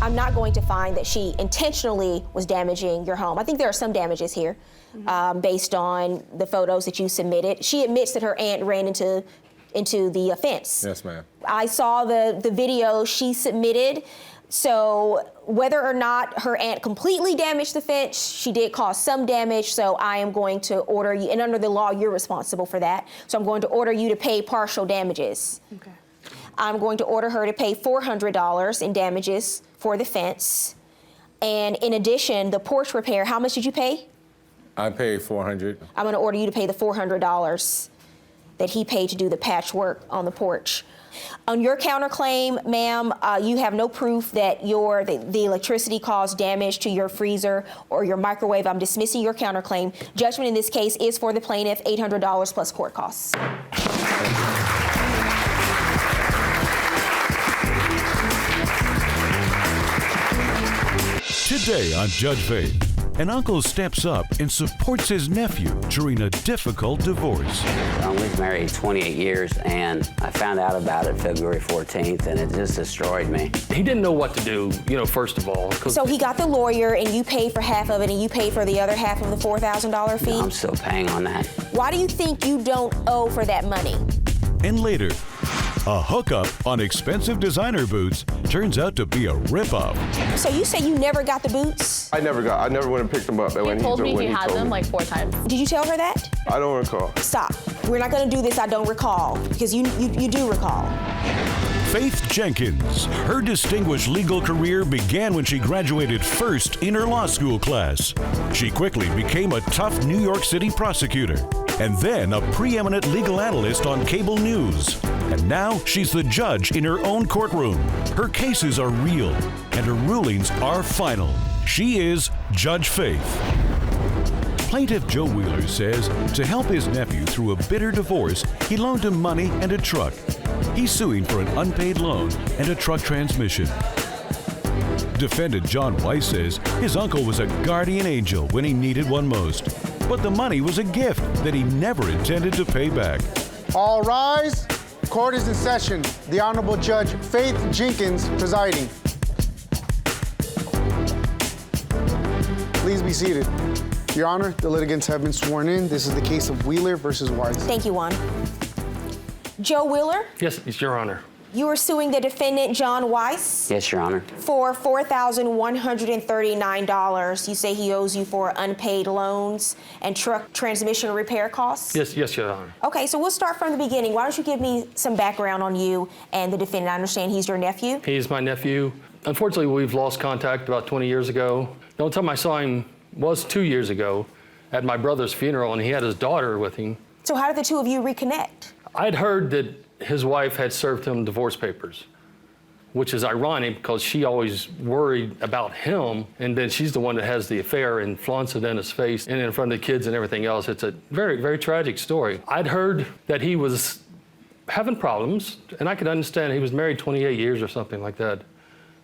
I'm not going to find that she intentionally was damaging your home. I think there are some damages here based on the photos that you submitted. She admits that her aunt ran into the fence. Yes, ma'am. I saw the video she submitted. So whether or not her aunt completely damaged the fence, she did cause some damage, so I am going to order you, and under the law, you're responsible for that, so I'm going to order you to pay partial damages. Okay. I'm going to order her to pay $400 in damages for the fence. And in addition, the porch repair, how much did you pay? I paid $400. I'm going to order you to pay the $400 that he paid to do the patchwork on the porch. On your counterclaim, ma'am, you have no proof that the electricity caused damage to your freezer or your microwave. I'm dismissing your counterclaim. Judgment in this case is for the plaintiff, $800 plus court costs. Today on Judge Faith, an uncle steps up and supports his nephew during a difficult divorce. We've married 28 years, and I found out about it February 14th, and it just destroyed me. He didn't know what to do, first of all. So he got the lawyer, and you paid for half of it, and you paid for the other half of the $4,000 fee? No, I'm still paying on that. Why do you think you don't owe for that money? And later, a hookup on expensive designer boots turns out to be a ripoff. So you say you never got the boots? I never went and picked them up. He told me he had them like 4 times. Did you tell her that? I don't recall. Stop. We're not going to do this, I don't recall, because you do recall. Faith Jenkins. Her distinguished legal career began when she graduated first in her law school class. She quickly became a tough New York City prosecutor, and then a preeminent legal analyst on cable news. And now she's the judge in her own courtroom. Her cases are real, and her rulings are final. She is Judge Faith. Plaintiff Joe Wheeler says to help his nephew through a bitter divorce, he loaned him money and a truck. He's suing for an unpaid loan and a truck transmission. Defendant John Weiss says his uncle was a guardian angel when he needed one most. But the money was a gift that he never intended to pay back. All rise. Court is in session. The Honorable Judge Faith Jenkins presiding. Please be seated. Your Honor, the litigants have been sworn in. This is the case of Wheeler versus Weiss. Thank you, Juan. Joe Wheeler? Yes, Your Honor. You are suing the defendant, John Weiss? Yes, Your Honor. For $4,139. You say he owes you for unpaid loans and truck transmission repair costs? Yes, Your Honor. Okay, so we'll start from the beginning. Why don't you give me some background on you and the defendant? I understand he's your nephew? He's my nephew. Unfortunately, we've lost contact about 20 years ago. The only time I saw him was 2 years ago at my brother's funeral, and he had his daughter with him. So how did the two of you reconnect? I'd heard that his wife had served him divorce papers, which is ironic because she always worried about him, and then she's the one that has the affair and flaunts it in his face and in front of the kids and everything else. It's a very, very tragic story. I'd heard that he was having problems, and I could understand he was married 28 years or something like that.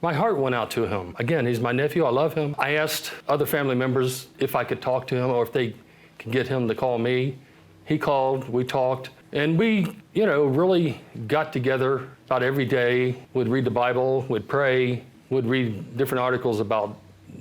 My heart went out to him. Again, he's my nephew, I love him. I asked other family members if I could talk to him or if they could get him to call me. He called, we talked, and we, really got together about every day. We'd read the Bible, we'd pray, we'd read different articles about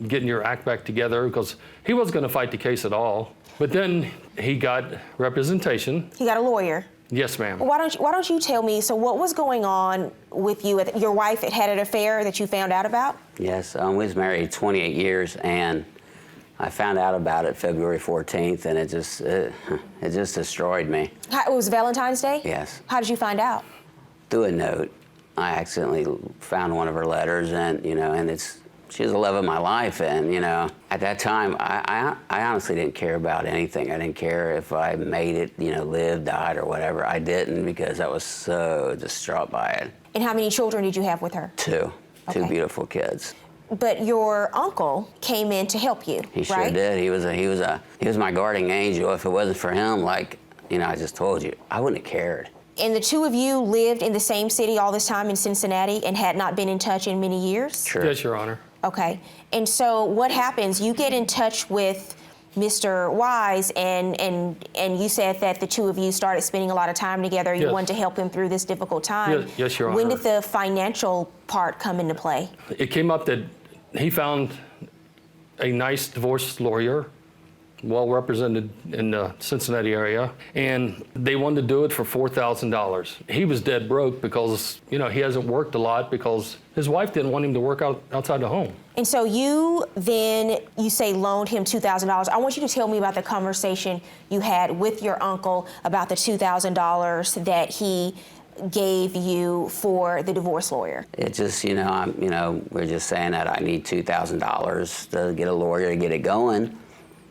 getting your act back together, because he wasn't going to fight the case at all. But then he got representation. He got a lawyer. Yes, ma'am. Well, why don't you tell me, so what was going on with you? Your wife had an affair that you found out about? Yes, we was married 28 years, and I found out about it February 14th, and it just destroyed me. It was Valentine's Day? Yes. How did you find out? Through a note. I accidentally found one of her letters, and she was the love of my life, and at that time, I honestly didn't care about anything. I didn't care if I made it, lived, died, or whatever. I didn't, because I was so distraught by it. And how many children did you have with her? Two beautiful kids. But your uncle came in to help you, He sure right? did. He was my guardian angel. If it wasn't for him, I just told you, I wouldn't have cared. And the two of you lived in the same city all this time in Cincinnati and had not been in touch in many years? Sure. Yes, Your Honor. Okay. And so what happens? You get in touch with Mr. Wise, and you said that the two of you started spending a lot of time together. You wanted to help him through this difficult time. Yes, Your Honor. When did the financial part come into play? It came up that he found a nice divorce lawyer, well represented in the Cincinnati area, and they wanted to do it for $4,000. He was dead broke because, he hasn't worked a lot because his wife didn't want him to work outside the home. And so you say loaned him $2,000. I want you to tell me about the conversation you had with your uncle about the $2,000 that he gave you for the divorce lawyer. It just, we're just saying that I need $2,000 to get a lawyer to get it going.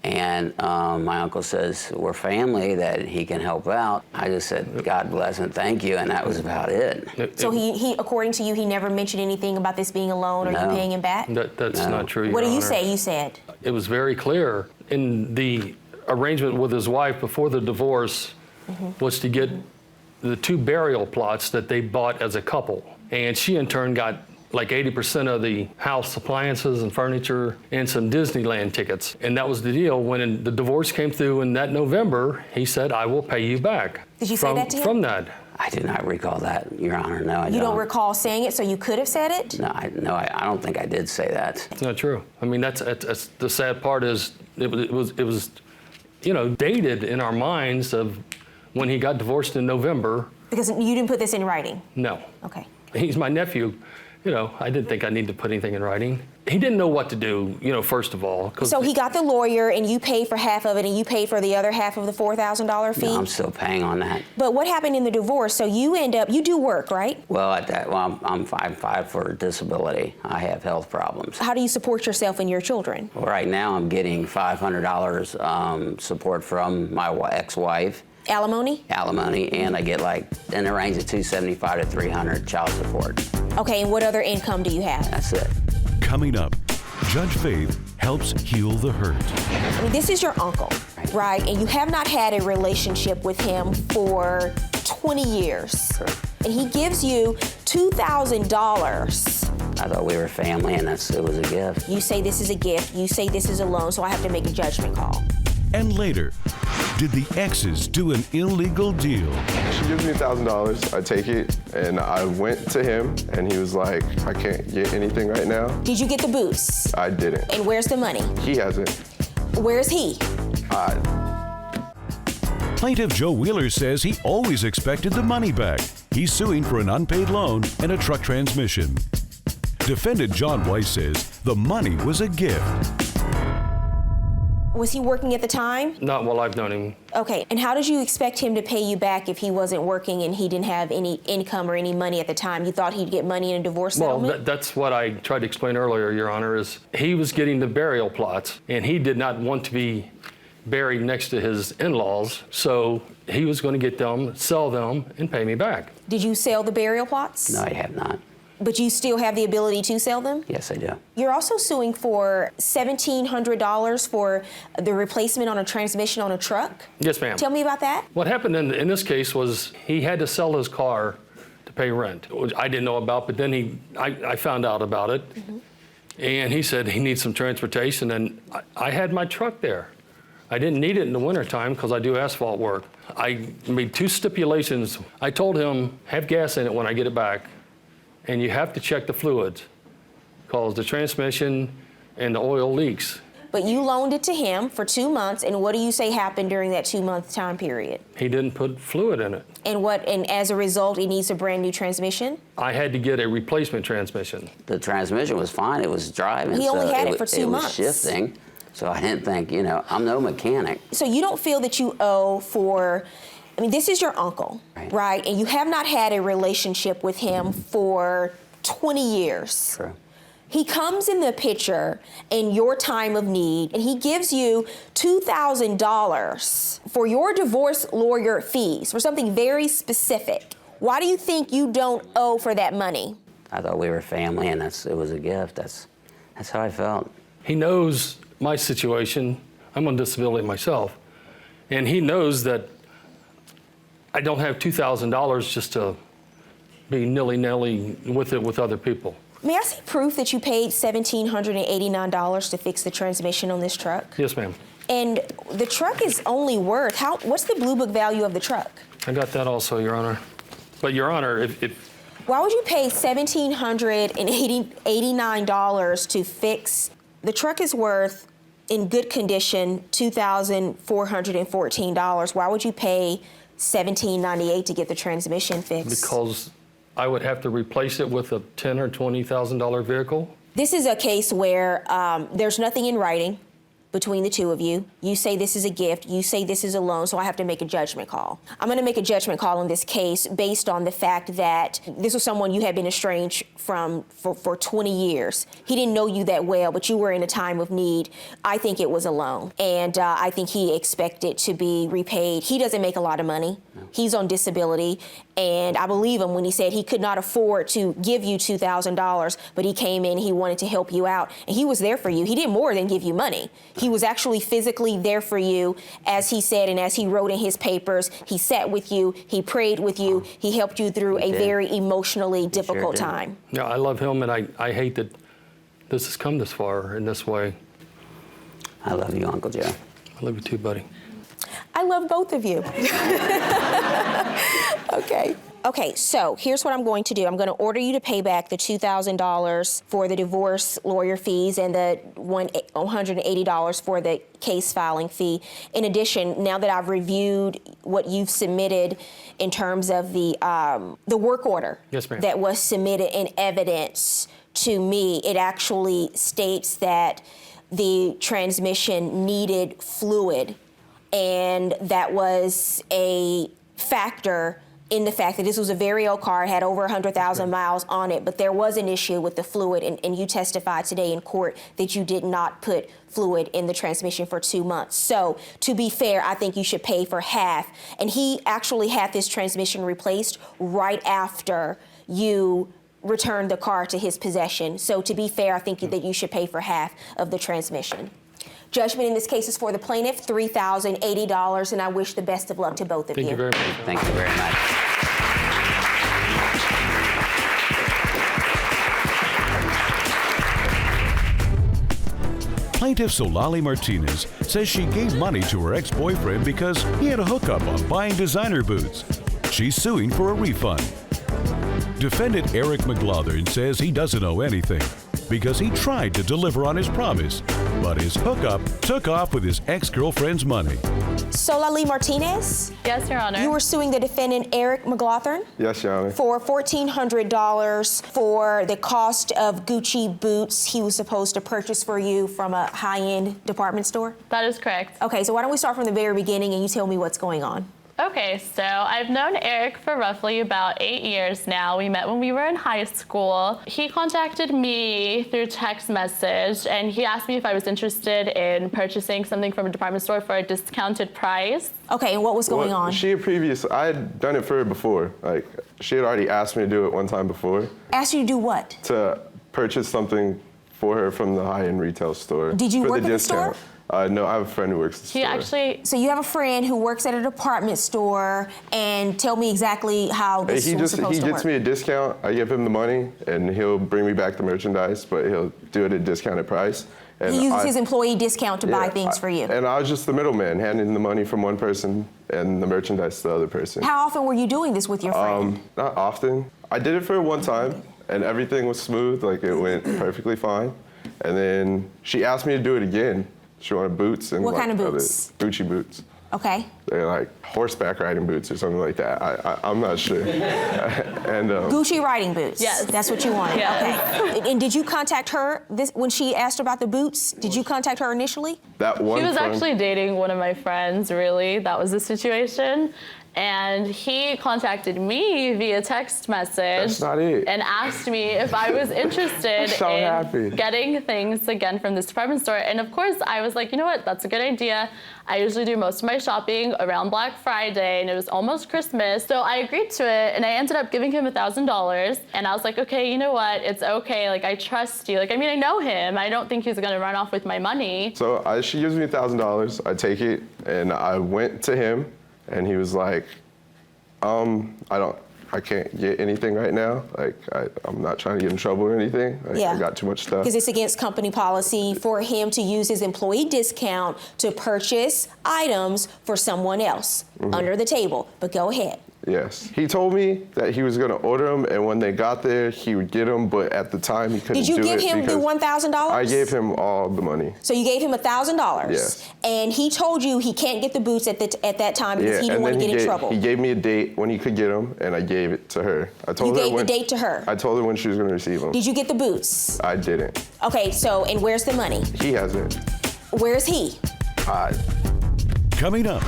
And my uncle says, we're family, that he can help out. I just said, God bless and thank you, and that was about it. So he according to you, he never mentioned anything about this being a loan or you paying him back? That's not true, Your What do you Honor. say you said? It was very clear in the arrangement with his wife before the divorce was to get the 2 burial plots that they bought as a couple. And she in turn got like 80% of the house appliances and furniture and some Disneyland tickets. And that was the deal. When the divorce came through in that November, he said, I will pay you back. Did you say that to him? From that. I do not recall that, Your Honor. No, I don't. You don't recall saying it, so you could have said it? No, I don't think I did say that. It's not true. I mean, that's the sad part is it was dated in our minds of when he got divorced in November. Because you didn't put this in writing? No. Okay. He's my nephew. I didn't think I needed to put anything in writing. He didn't know what to do, first of all. So he got the lawyer, and you paid for half of it, and you paid for the other half of the $4,000 fee? No, I'm still paying on that. But what happened in the divorce? So you do work, right? Well, I'm 5'5" for disability. I have health problems. How do you support yourself and your children? Well, right now I'm getting $500 support from my ex-wife. Alimony? Alimony, and I get in the range of $275 to $300 child support. Okay, and what other income do you have? That's it. Coming up, Judge Faith helps heal the hurt. I mean, this is your uncle, right? And you have not had a relationship with him for 20 years. Sure. And he gives you $2,000. I thought we were family, and it was a gift. You say this is a gift. You say this is a loan, so I have to make a judgment call. And later, did the exes do an illegal deal? She gives me $1,000, I take it, and I went to him, and he was like, I can't get anything right now. Did you get the boost? I didn't. And where's the money? He hasn't. Where's he? Plaintiff Joe Wheeler says he always expected the money back. He's suing for an unpaid loan and a truck transmission. Defendant John Weiss says the money was a gift. Was he working at the time? Not while I've known him. Okay, and how did you expect him to pay you back if he wasn't working and he didn't have any income or any money at the time? You thought he'd get money in a divorce settlement? Well, that's what I tried to explain earlier, Your Honor, is he was getting the burial plots, and he did not want to be buried next to his in-laws, so he was going to get them, sell them, and pay me back. Did you sell the burial plots? No, I have not. But you still have the ability to sell them? Yes, I do. You're also suing for $1,700 for the replacement on a transmission on a truck? Yes, ma'am. Tell me about that. What happened in this case was he had to sell his car to to pay rent, which I didn't know about, but then I found out about it. And he said he needs some transportation, and I had my truck there. I didn't need it in the wintertime because I do asphalt work. I made 2 stipulations. I told him, have gas in it when I get it back, and you have to check the fluids because the transmission and the oil leaks. But you loaned it to him for 2 months, and what do you say happened during that 2-month time period? He didn't put fluid in it. And as a result, it needs a brand new transmission? I had to get a replacement transmission. The transmission was fine. It was driving. He only had it for 2 months. It was shifting. So I didn't think, I'm no mechanic. So you don't feel that you owe for, this is your uncle, right? And you have not had a relationship with him for 20 years. True. He comes in the picture in your time of need, and he gives you $2,000 for your divorce lawyer fees, for something very specific. Why do you think you don't owe for that money? I thought we were family, and it was a gift. That's how I felt. He knows my situation. I'm on disability myself. And he knows that I don't have $2,000 just to be nilly-nilly with it with other people. May I see proof that you paid $1,789 to fix the transmission on this truck? Yes, ma'am. And the truck is only worth, what's the Blue Book value of the truck? I got that also, Your Honor. But Your Honor, if why would you pay $1,789 to fix? The truck is worth, in good condition, $2,414. Why would you pay $1,798 to get the transmission fixed? because I would have to replace it with a $10,000 or $20,000 vehicle. This is a case where there's nothing in writing between the two of you. You say this is a gift, you say this is a loan, so I have to make a judgment call. I'm gonna make a judgment call in this case based on the fact that this was someone you had been estranged from for 20 years. He didn't know you that well, but you were in a time of need. I think it was a loan, and I think he expected to be repaid. He doesn't make a lot of money. He's on disability, and I believe him when he said he could not afford to give you $2,000, but he came in, he wanted to help you out, and he was there for you. He did more than give you money. He was actually physically there for you, as he said and as he wrote in his papers. He sat with you, he prayed with you, he helped you through a very emotionally difficult time. Yeah, I love him, and I hate that this has come this far in this way. I love you, Uncle Joe. I love you too, buddy. I love both of you. Okay, so here's what I'm going to do. I'm going to order you to pay back the $2,000 for the divorce lawyer fees and the $180 for the case filing fee. In addition, now that I've reviewed what you've submitted in terms of the work order that was submitted in evidence to me, it actually states that the transmission needed fluid, and that was a factor in the fact that this was a very old car, it had over 100,000 miles on it, but there was an issue with the fluid, and you testified today in court that you did not put fluid in the transmission for 2 months. So, to be fair, I think you should pay for half. And he actually had this transmission replaced right after you returned the car to his possession. So, to be fair, I think that you should pay for half of the transmission. Judgment in this case is for the plaintiff, $3,080, and I wish the best of luck to both of you. Thank you very much. Thank you very much. Plaintiff Solali Martinez says she gave money to her ex-boyfriend because he had a hookup on buying designer boots. She's suing for a refund. Defendant Eric McLaughlin says he doesn't owe anything because he tried to deliver on his promise, but his hookup took off with his ex-girlfriend's money. Solali Martinez? Yes, Your Honor. You were suing the defendant Eric McLaughlin? Yes, Your Honor. For $1,400 for the cost of Gucci boots he was supposed to purchase for you from a high-end department store? That is correct. Okay, so why don't we start from the very beginning and you tell me what's going on? Okay, so I've known Eric for roughly about 8 years now. We met when we were in high school. He contacted me through text message, and he asked me if I was interested in purchasing something from a department store for a discounted price. Okay, and what was going on? I had done it for her before. Like, she had already asked me to do it one time before. Asked you to do what? To purchase something for her from the high-end retail store. Did you work at the store? No, I have a friend who works at the store. So you have a friend who works at a department store, and tell me exactly how this was supposed to work. He gets me a discount. I give him the money, and he'll bring me back the merchandise, but he'll do it at a discounted price. And he uses his employee discount to buy things for you. And I was just the middleman, handing the money from one person and the merchandise to the other person. How often were you doing this with your friend? Not often. I did it for one time, and everything was smooth, like it went perfectly fine. And then she asked me to do it again. She wanted boots and what kind of boots? Gucci boots. Okay. They're like horseback riding boots or something like that. I'm not sure. And Gucci riding boots. Yes. That's what you wanted. Yes. Okay. And did you contact her when she asked about the boots? Did you contact her initially? That one. He was actually dating one of my friends. Really, that was the situation. And he contacted me via text message. That's not it. And asked me if I was interested in getting things again from this department store. And of course, I was like, you know what? That's a good idea. I usually do most of my shopping around Black Friday, and it was almost Christmas. So I agreed to it, and I ended up giving him $1,000. And I was like, okay, you know what? It's okay. Like, I trust you. Like, I mean, I know him. I don't think he's gonna run off with my money. So she gives me $1,000. I take it, and I went to him. And he was like, I can't get anything right now. Like, I'm not trying to get in trouble or anything. Like, I got too much stuff. Because it's against company policy for him to use his employee discount to purchase items for someone else under the table. But go ahead. Yes. He told me that he was going to order them, and when they got there, he would get them, but at the time, he couldn't do it. Did you give him the $1,000? I gave him all the money. So you gave him $1,000? Yes. And he told you he can't get the boots at that time because he didn't want to get in trouble. He gave me a date when he could get them, and I gave it to her. I told you gave the date to her? I told her when she was going to receive them. Did you get the boots? I didn't. Okay, so, and where's the money? He has it. Where's he? Coming up,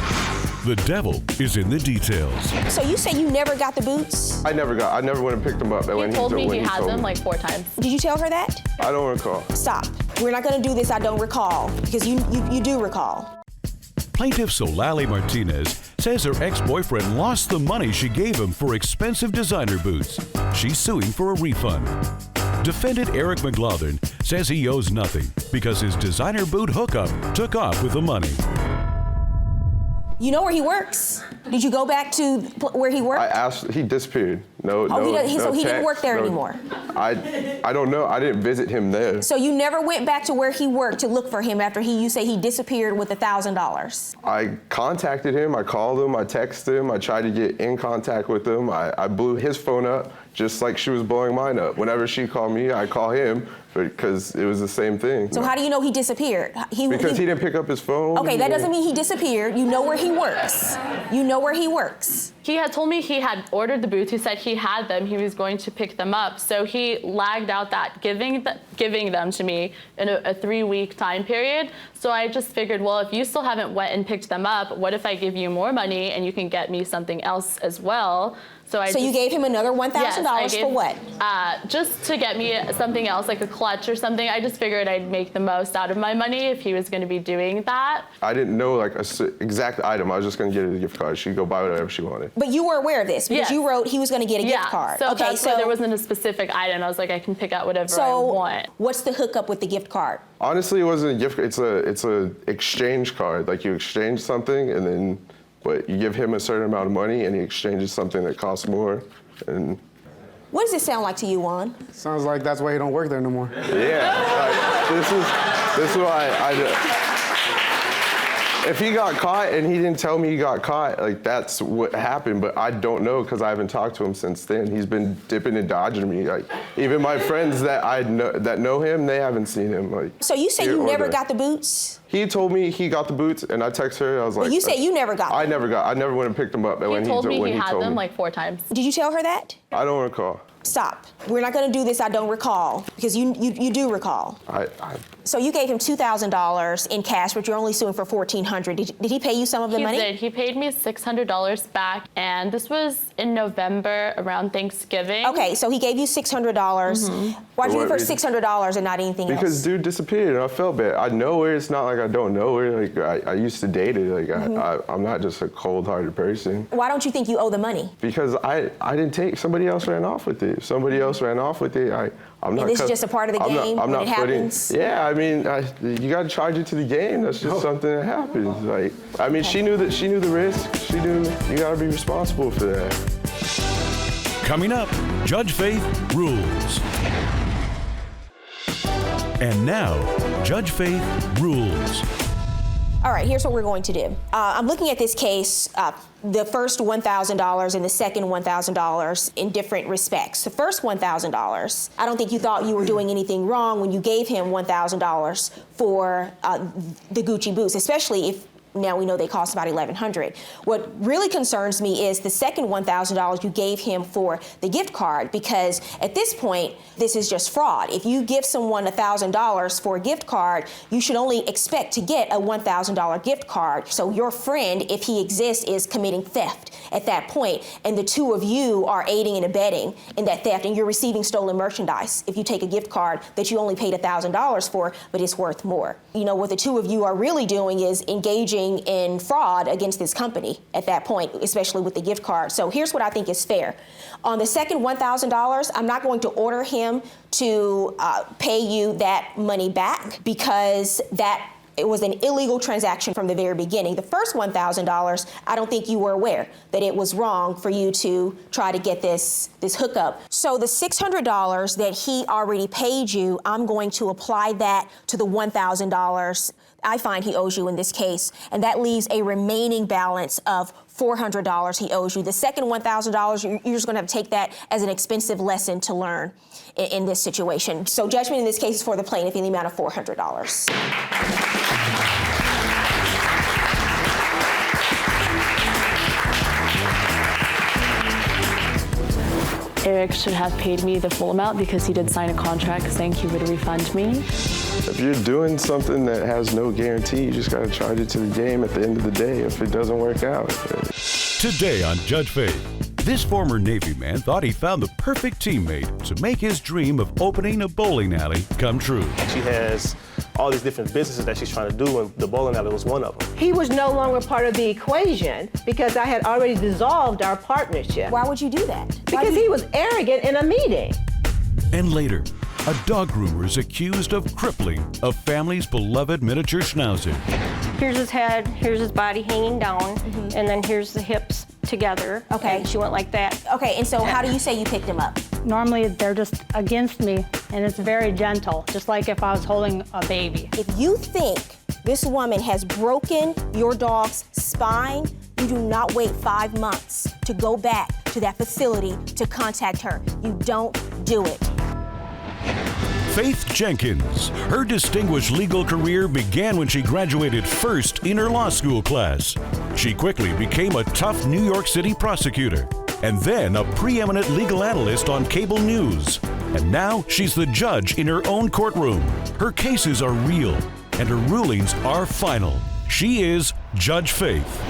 the devil is in the details. So you say you never got the boots? I never went and picked them up. He told me he had them like 4 times. Did you tell her that? I don't recall. Stop. We're not going to do this I don't recall, because you do recall. Plaintiff Solali Martinez says her ex-boyfriend lost the money she gave him for expensive designer boots. She's suing for a refund. Defendant Eric McLaughlin says he owes nothing because his designer boot hookup took off with the money. You know where he works? Did you go back to where he worked? I asked. He disappeared. So he didn't work there anymore? I don't know. I didn't visit him there. So you never went back to where he worked to look for him after you say he disappeared with $1,000? I contacted him. I called him. I texted him. I tried to get in contact with him. I blew his phone up just like she was blowing mine up. Whenever she called me, I call him because it was the same thing. So how do you know he disappeared? Because he didn't pick up his phone. Okay, that doesn't mean he disappeared. You know where he works. You know where he works. He had told me he had ordered the boots. He said he had them. He was going to pick them up. So he lagged out that giving them to me in a 3-week time period. So I just figured, well, if you still haven't went and picked them up, what if I give you more money and you can get me something else as well? So you gave him another $1,000 for what? Just to get me something else, like a clutch or something. I just figured I'd make the most out of my money if he was going to be doing that. I didn't know like an exact item. I was just going to get her a gift card. She could go buy whatever she wanted. But you were aware of this because you wrote he was going to get a gift card. So that's why there wasn't a specific item. I was like, I can pick out whatever I want. What's the hookup with the gift card? Honestly, it wasn't a gift card. It's a exchange card. Like you exchange something and then. But you give him a certain amount of money and he exchanges something that costs more. And what does it sound like to you, Juan? Sounds like that's why he don't work there no more. Yeah, this is why if he got caught and he didn't tell me he got caught, like that's what happened. But I don't know because I haven't talked to him since then. He's been dipping and dodging me. Like even my friends that know him, they haven't seen him. Like. So you say you never got the boots? He told me he got the boots, and I texted her. I was like, you said you never got them. I never went and picked them up. He told me he had them like 4 times. Did you tell her that? I don't recall. Stop. We're not going to do this I don't recall, because you do recall. So you gave him $2,000 in cash, but you're only suing for $1,400. Did he pay you some of the money? He did. He paid me $600 back, and this was in November around Thanksgiving. Okay, so he gave you $600. Mm-hmm. Why'd you give her $600 and not anything else? Because dude disappeared, and I felt bad. I know her. It's not like I don't know her. Like I used to date her. Like I'm not just a cold-hearted person. Why don't you think you owe the money? Because I didn't take. Somebody else ran off with it. it. If somebody else ran off with it, I'm not. And this is just a part of the game when it happens? Yeah, I mean, you got to charge it to the game. That's just something that happens. Like, I mean, she knew the risk. She knew you got to be responsible for that. Coming up, Judge Faith rules. And now, Judge Faith rules. All right, here's what we're going to do. I'm looking at this case, the first $1,000 and the second $1,000 in different respects. The first $1,000, I don't think you thought you were doing anything wrong when you gave him $1,000 for the Gucci boots, especially if now we know they cost about $1,100. What really concerns me is the second $1,000 you gave him for the gift card, because at this point, this is just fraud. If you give someone $1,000 for a gift card, you should only expect to get a $1,000 gift card. So your friend, if he exists, is committing theft at that point, and the two of you are aiding and abetting in that theft, and you're receiving stolen merchandise if you take a gift card that you only paid $1,000 for, but it's worth more. You know, what the two of you are really doing is engaging in fraud against this company at that point, especially with the gift card. So here's what I think is fair. On the second $1,000, I'm not going to order him to pay you that money back, because it was an illegal transaction from the very beginning. The first $1,000, I don't think you were aware that it was wrong for you to try to get this hookup. So the $600 that he already paid you, I'm going to apply that to the $1,000 I find he owes you in this case, and that leaves a remaining balance of $400 he owes you. The second $1,000, you're just going to have to take that as an expensive lesson to learn in this situation. So judgment in this case is for the plaintiff in the amount of $400. Eric should have paid me the full amount because he did sign a contract saying he would refund me. If you're doing something that has no guarantee, you just got to charge it to the game at the end of the day if it doesn't work out. Today on Judge Faith, this former Navy man thought he found the perfect teammate to make his dream of opening a bowling alley come true. She has all these different businesses that she's trying to do, and the bowling alley was one of them. He was no longer part of the equation because I had already dissolved our partnership. Why would you do that? Because he was arrogant in a meeting. And later, a dog groomer is accused of crippling a family's beloved miniature schnauzer. Here's his head, here's his body hanging down, and then here's the hips together. Okay. And she went like that. Okay, and so how do you say you picked him up? Normally they're just against me, and it's very gentle, just like if I was holding a baby. If you think this woman has broken your dog's spine, you do not wait 5 months to go back to that facility to contact her. You don't do it. Faith Jenkins. Her distinguished legal career began when she graduated first in her law school class. She quickly became a tough New York City prosecutor, and then a preeminent legal analyst on cable news. And now she's the judge in her own courtroom. Her cases are real, and her rulings are final. She is Judge Faith.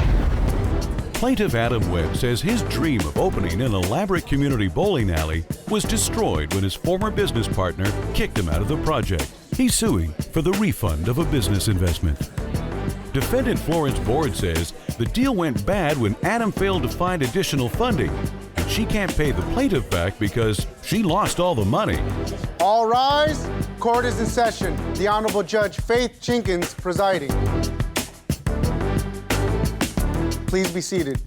Plaintiff Adam Webb says his dream of opening an elaborate community bowling alley was destroyed when his former business partner kicked him out of the project. He's suing for the refund of a business investment. Defendant Florence Board says the deal went bad when Adam failed to find additional funding, and she can't pay the plaintiff back because she lost all the money. All rise. Court is in session. The Honorable Judge Faith Jenkins presiding. Please be seated.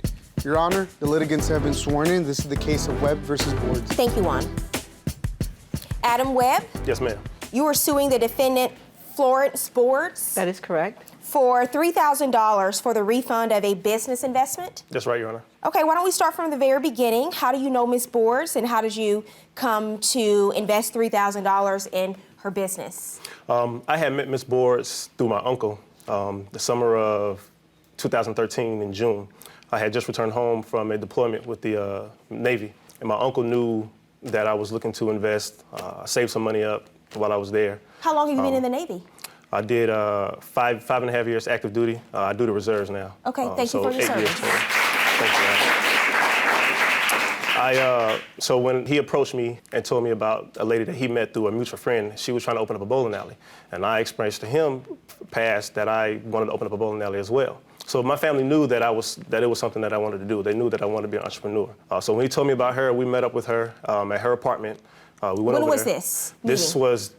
Your Honor, the litigants have been sworn in. This is the case of Webb versus Boards. Thank you, Juan. Adam Webb? Yes, ma'am. You are suing the defendant, Florence Boards? That is correct. For $3,000 for the refund of a business investment? That's right, Your Honor. Okay, why don't we start from the very beginning? How do you know Ms. Boards, and how did you come to invest $3,000 in her business? I had met Ms. Boards through my uncle the summer of 2013 in June. I had just returned home from a deployment with the Navy, and my uncle knew that I was looking to invest, save some money up while I was there. How long have you been in the Navy? I did 5.5 years active duty. I do the reserves now. Okay, thank you for your service. Thank you. So when he approached me and told me about a lady that he met through a mutual friend, she was trying to open up a bowling alley. And I expressed to him past that I wanted to open up a bowling alley as well. So my family knew that it was something that I wanted to do. They knew that I wanted to be an entrepreneur. So when he told me about her, we met up with her at her apartment. We went When over was there. this This meeting? was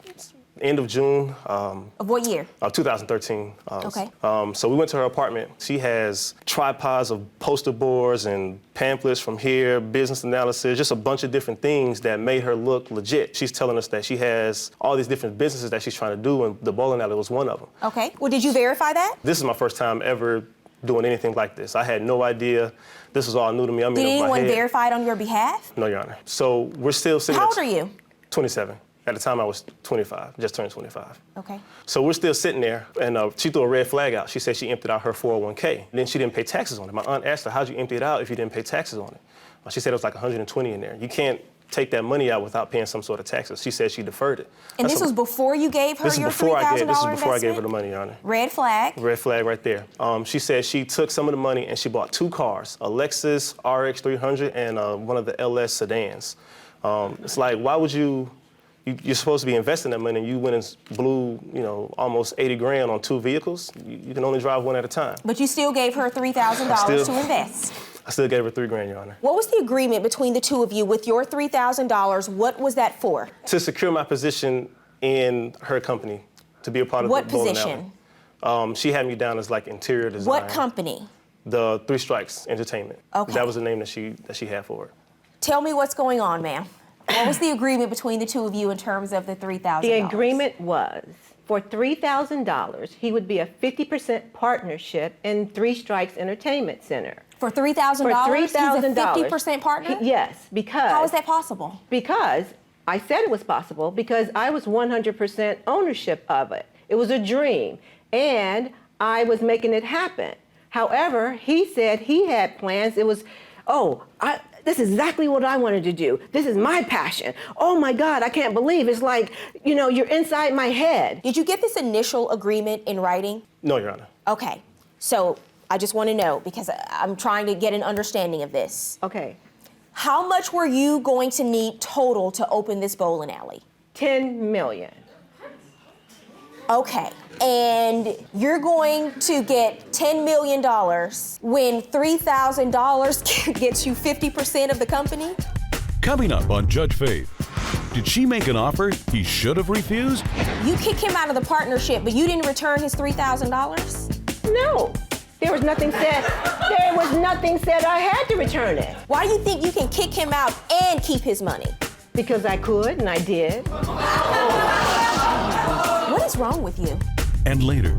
end of June. Of what year? 2013. Okay. So we went to her apartment. She has tripods of poster boards and pamphlets from here, business analysis, just a bunch of different things that made her look legit. She's telling us that she has all these different businesses that she's trying to do, and the bowling alley was one of them. Okay. Well, did you verify that? This is my first time ever doing anything like this. I had no idea. This was all new to me. I mean, Did it was my anyone head. verify it on your behalf? No, Your Honor. So we're still sitting. How old are you? 27. At the time, I was 25, just turned 25. Okay. So we're still sitting there, and she threw a red flag out. She said she emptied out her 401k. Then she didn't pay taxes on it. My aunt asked her, how'd you empty it out if you didn't pay taxes on it? She said it was like 120 in there. You can't take that money out without paying some sort of taxes. She said she deferred it. And this was before you gave her your $3,000 investment? This is before I gave her the money, Your Honor. Red flag. Red flag right there. She said she took some of the money and she bought 2 cars, a Lexus RX 300 and one of the LS sedans. It's like, why would you're supposed to be investing that money and you went and blew, almost 80 grand on 2 vehicles. You can only drive one at a time. But you still gave her $3,000 to invest. I still gave her $3 grand, Your Honor. What was the agreement between the two of you with your $3,000? What was that for? To secure my position in her company, to be a part of the bowling alley. What position? She had me down as like interior design. What company? The 3 Strikes Entertainment. Okay. That was the name that she had for it. Tell me what's going on, ma'am. What was the agreement between the two of you in terms of the $3,000? The agreement was for $3,000, he would be a 50% partnership in 3 Strikes Entertainment Center. For $3,000? For $3,000. He's a 50% partner? Yes, because... How is that possible? Because I said it was possible because I was 100% ownership of it. It was a dream, and I was making it happen. However, he said he had plans. It was, this is exactly what I wanted to do. This is my passion. Oh my God, I can't believe it's like, you're inside my head. Did you get this initial agreement in writing? No, Your Honor. Okay, so I just want to know because I'm trying to get an understanding of this. Okay. How much were you going to need total to open this bowling alley? $10 million. Okay, and you're going to get $10 million when $3,000 gets you 50% of the company? Coming up on Judge Faith, did she make an offer he should have refused? You kicked him out of the partnership, but you didn't return his $3,000? No, there was nothing said. There was nothing said I had to return it. Why do you think you can kick him out and keep his money? Because I could, and I did. What is wrong with you? And later,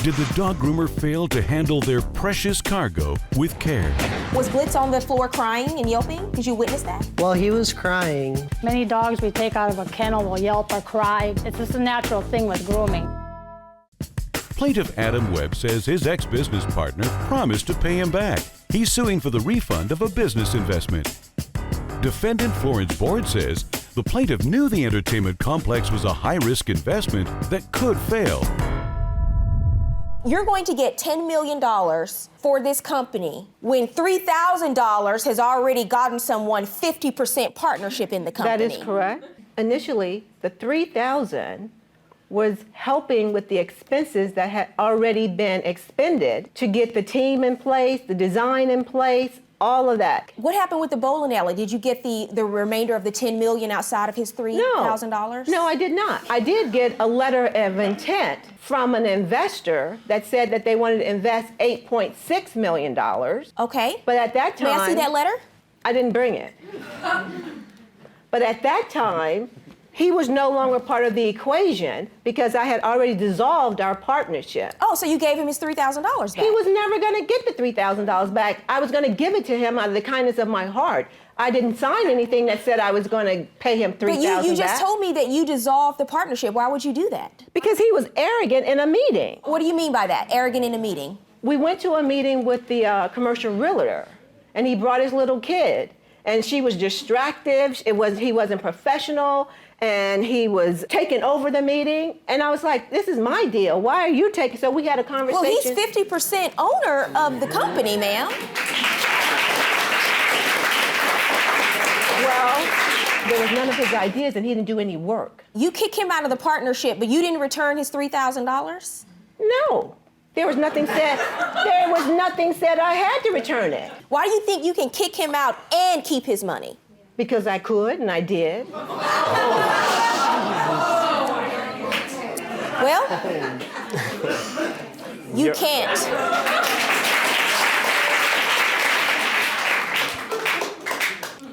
did the dog groomer fail to handle their precious cargo with care? Was Blitz on the floor crying and yelping? Did you witness that? Well, he was crying. Many dogs we take out of a kennel will yelp or cry. It's just a natural thing with grooming. Plaintiff Adam Webb says his ex-business partner promised to pay him back. He's suing for the refund of a business investment. Defendant Florence Board says the plaintiff knew the entertainment complex was a high-risk investment that could fail. You're going to get $10 million for this company when $3,000 has already gotten someone 50% partnership in the company. That is correct. Initially, the $3,000 was helping with the expenses that had already been expended to get the team in place, the design in place, all of that. What happened with the bowling alley? Did you get the remainder of the $10 million outside of his $3,000? No, I did not. I did get a letter of intent from an investor that said that they wanted to invest $8.6 million. Okay. But at that time... May I see that letter? I didn't bring it. But at that time, he was no longer part of the equation because I had already dissolved our partnership. Oh, so you gave him his $3,000 back? He was never going to get the $3,000 back. I was going to give it to him out of the kindness of my heart. I didn't sign anything that said I was going to pay him $3,000 But you just told me that you dissolved the partnership. Why would you do that? Because he was arrogant in a meeting. What do you mean by that, arrogant in a meeting? We went to a meeting with the commercial realtor, and he brought his little kid. And she was distracted. He wasn't professional. And he was taking over the meeting. And I was like, this is my deal. Why are you taking? So we had a conversation. Well, he's 50% owner of the company, ma'am. Well, there was none of his ideas and he didn't do any work. You kicked him out of the partnership, but you didn't return his $3,000? No. There was nothing said. There was nothing said I had to return it. Why do you think you can kick him out and keep his money? Because I could, and I did. Well, you can't.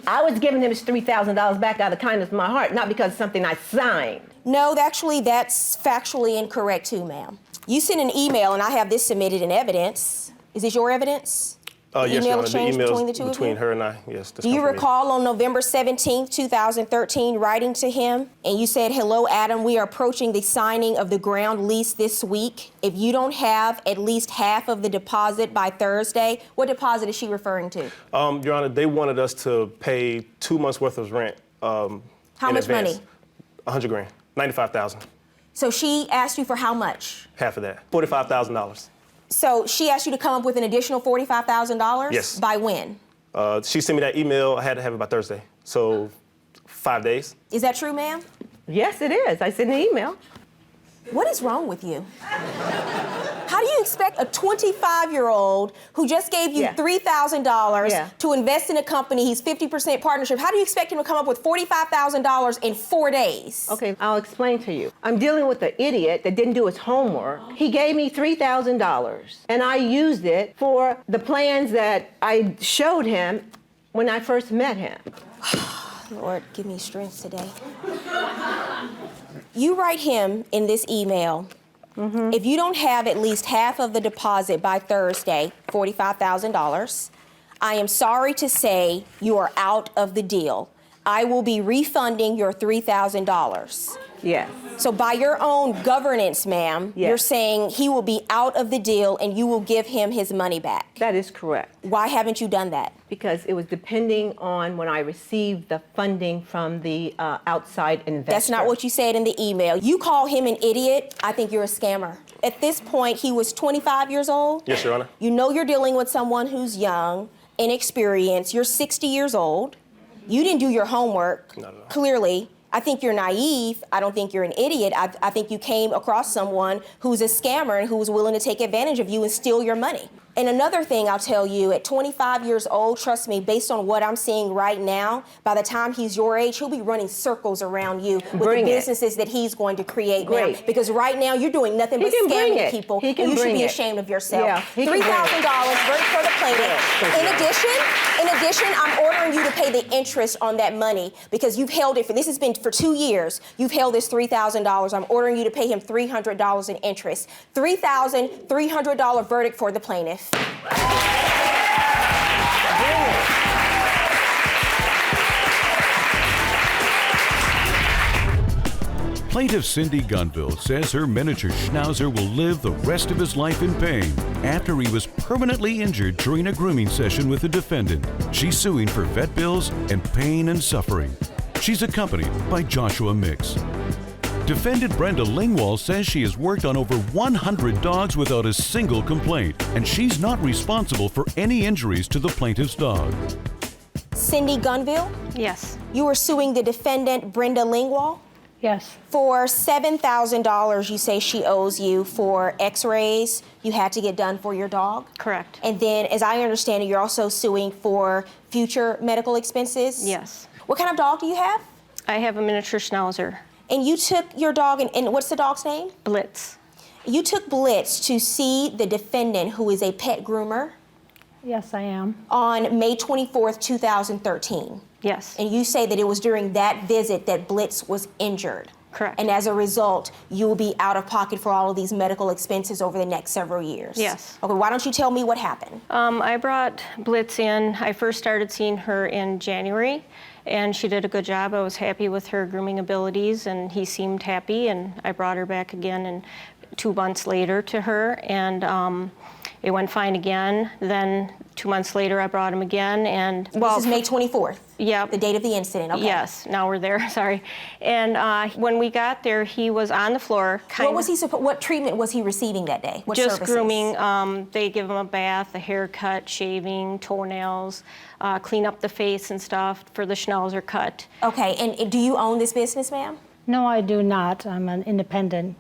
I was giving him his $3,000 back out of the kindness of my heart, not because of something I signed. No, actually, that's factually incorrect too, ma'am. You sent an email, and I have this submitted in evidence. Is this your evidence? Yes, Your Honor, the emails between the two of you? her and I, yes. Do you recall on November 17th, 2013, writing to him, and you said, "Hello, Adam, we are approaching the signing of the ground lease this week. If you don't have at least half of the deposit by Thursday," what deposit is she referring to? Your Honor, they wanted us to pay 2 months worth of rent. How much money? $100,000, $95,000. So she asked you for how much? Half of that, $45,000. So she asked you to come up with an additional $45,000? Yes. By when? She sent me that email. I had to have it by Thursday. So 5 days. Is that true, ma'am? Yes, it is. I sent an email. What is wrong with you? How do you expect a 25-year-old who just gave you $3,000 to invest in a company, he's 50% partnership, how do you expect him to come up with $45,000 in 4 days? Okay, I'll explain to you. I'm dealing with an idiot that didn't do his homework. He gave me $3,000, and I used it for the plans that I showed him when I first met him. Lord, give me strength today. You write him in this email, if you don't have at least half of the deposit by Thursday, $45,000, I am sorry to say you are out of the deal. I will be refunding your $3,000. Yes. So by your own governance, ma'am, you're saying he will be out of the deal and you will give him his money back. That is correct. Why haven't you done that? Because it was depending on when I received the funding from the outside investor. That's not what you said in the email. You call him an idiot, I think you're a scammer. At this point, he was 25 years old. Yes, Your Honor. You know you're dealing with someone who's young, inexperienced. You're 60 years old. You didn't do your homework, clearly. I think you're naive. I don't think you're an idiot. I think you came across someone who's a scammer and who's willing to take advantage of you and steal your money. And another thing I'll tell you, at 25 years old, trust me, based on what I'm seeing right now, by the time he's your age, he'll be running circles around you with the businesses that he's going to create now. Because right now, you're doing nothing but scamming people. He can you should bring be it. ashamed of yourself. Yeah, $3,000 verdict for the plaintiff. In addition, I'm ordering you to pay the interest on that money because you've held it this has been for 2 years. You've held this $3,000. I'm ordering you to pay him $300 in interest. $3,300 verdict for the plaintiff. Plaintiff Cindy Gunville says her miniature schnauzer will live the rest of his life in pain after he was permanently injured during a grooming session with the defendant. She's suing for vet bills and pain and suffering. She's accompanied by Joshua Mix. Defendant Brenda Lingwall says she has worked on over 100 dogs without a single complaint, and she's not responsible for any injuries to the plaintiff's dog. Cindy Gunville? Yes. You were suing the defendant, Brenda Lingwall? Yes. For $7,000 you say she owes you for x-rays you had to get done for your dog? Correct. And then, as I understand it, you're also suing for future medical expenses? Yes. What kind of dog do you have? I have a miniature schnauzer. And you took your dog, and what's the dog's name? Blitz. You took Blitz to see the defendant, who is a pet groomer? Yes, I am. On May 24th, 2013. Yes. And you say that it was during that visit that Blitz was injured. Correct. And as a result, you will be out of pocket for all of these medical expenses over the next several years. Yes. Okay, why don't you tell me what happened? I brought Blitz in. I first started seeing her in January, and she did a good job. I was happy with her grooming abilities, and he seemed happy, and I brought her back again 2 months later to her, and it went fine again. Then 2 months later, I brought him again, and this is May 24th. Yeah. The date of the incident. Okay. Yes. Now we're there. Sorry. And when we got there, he was on the floor. What treatment was he receiving that day? What just services? Grooming. They give him a bath, a haircut, shaving, toenails, clean up the face and stuff for the schnauzer cut. Okay. And do you own this business, ma'am? No, I do not. I'm an independent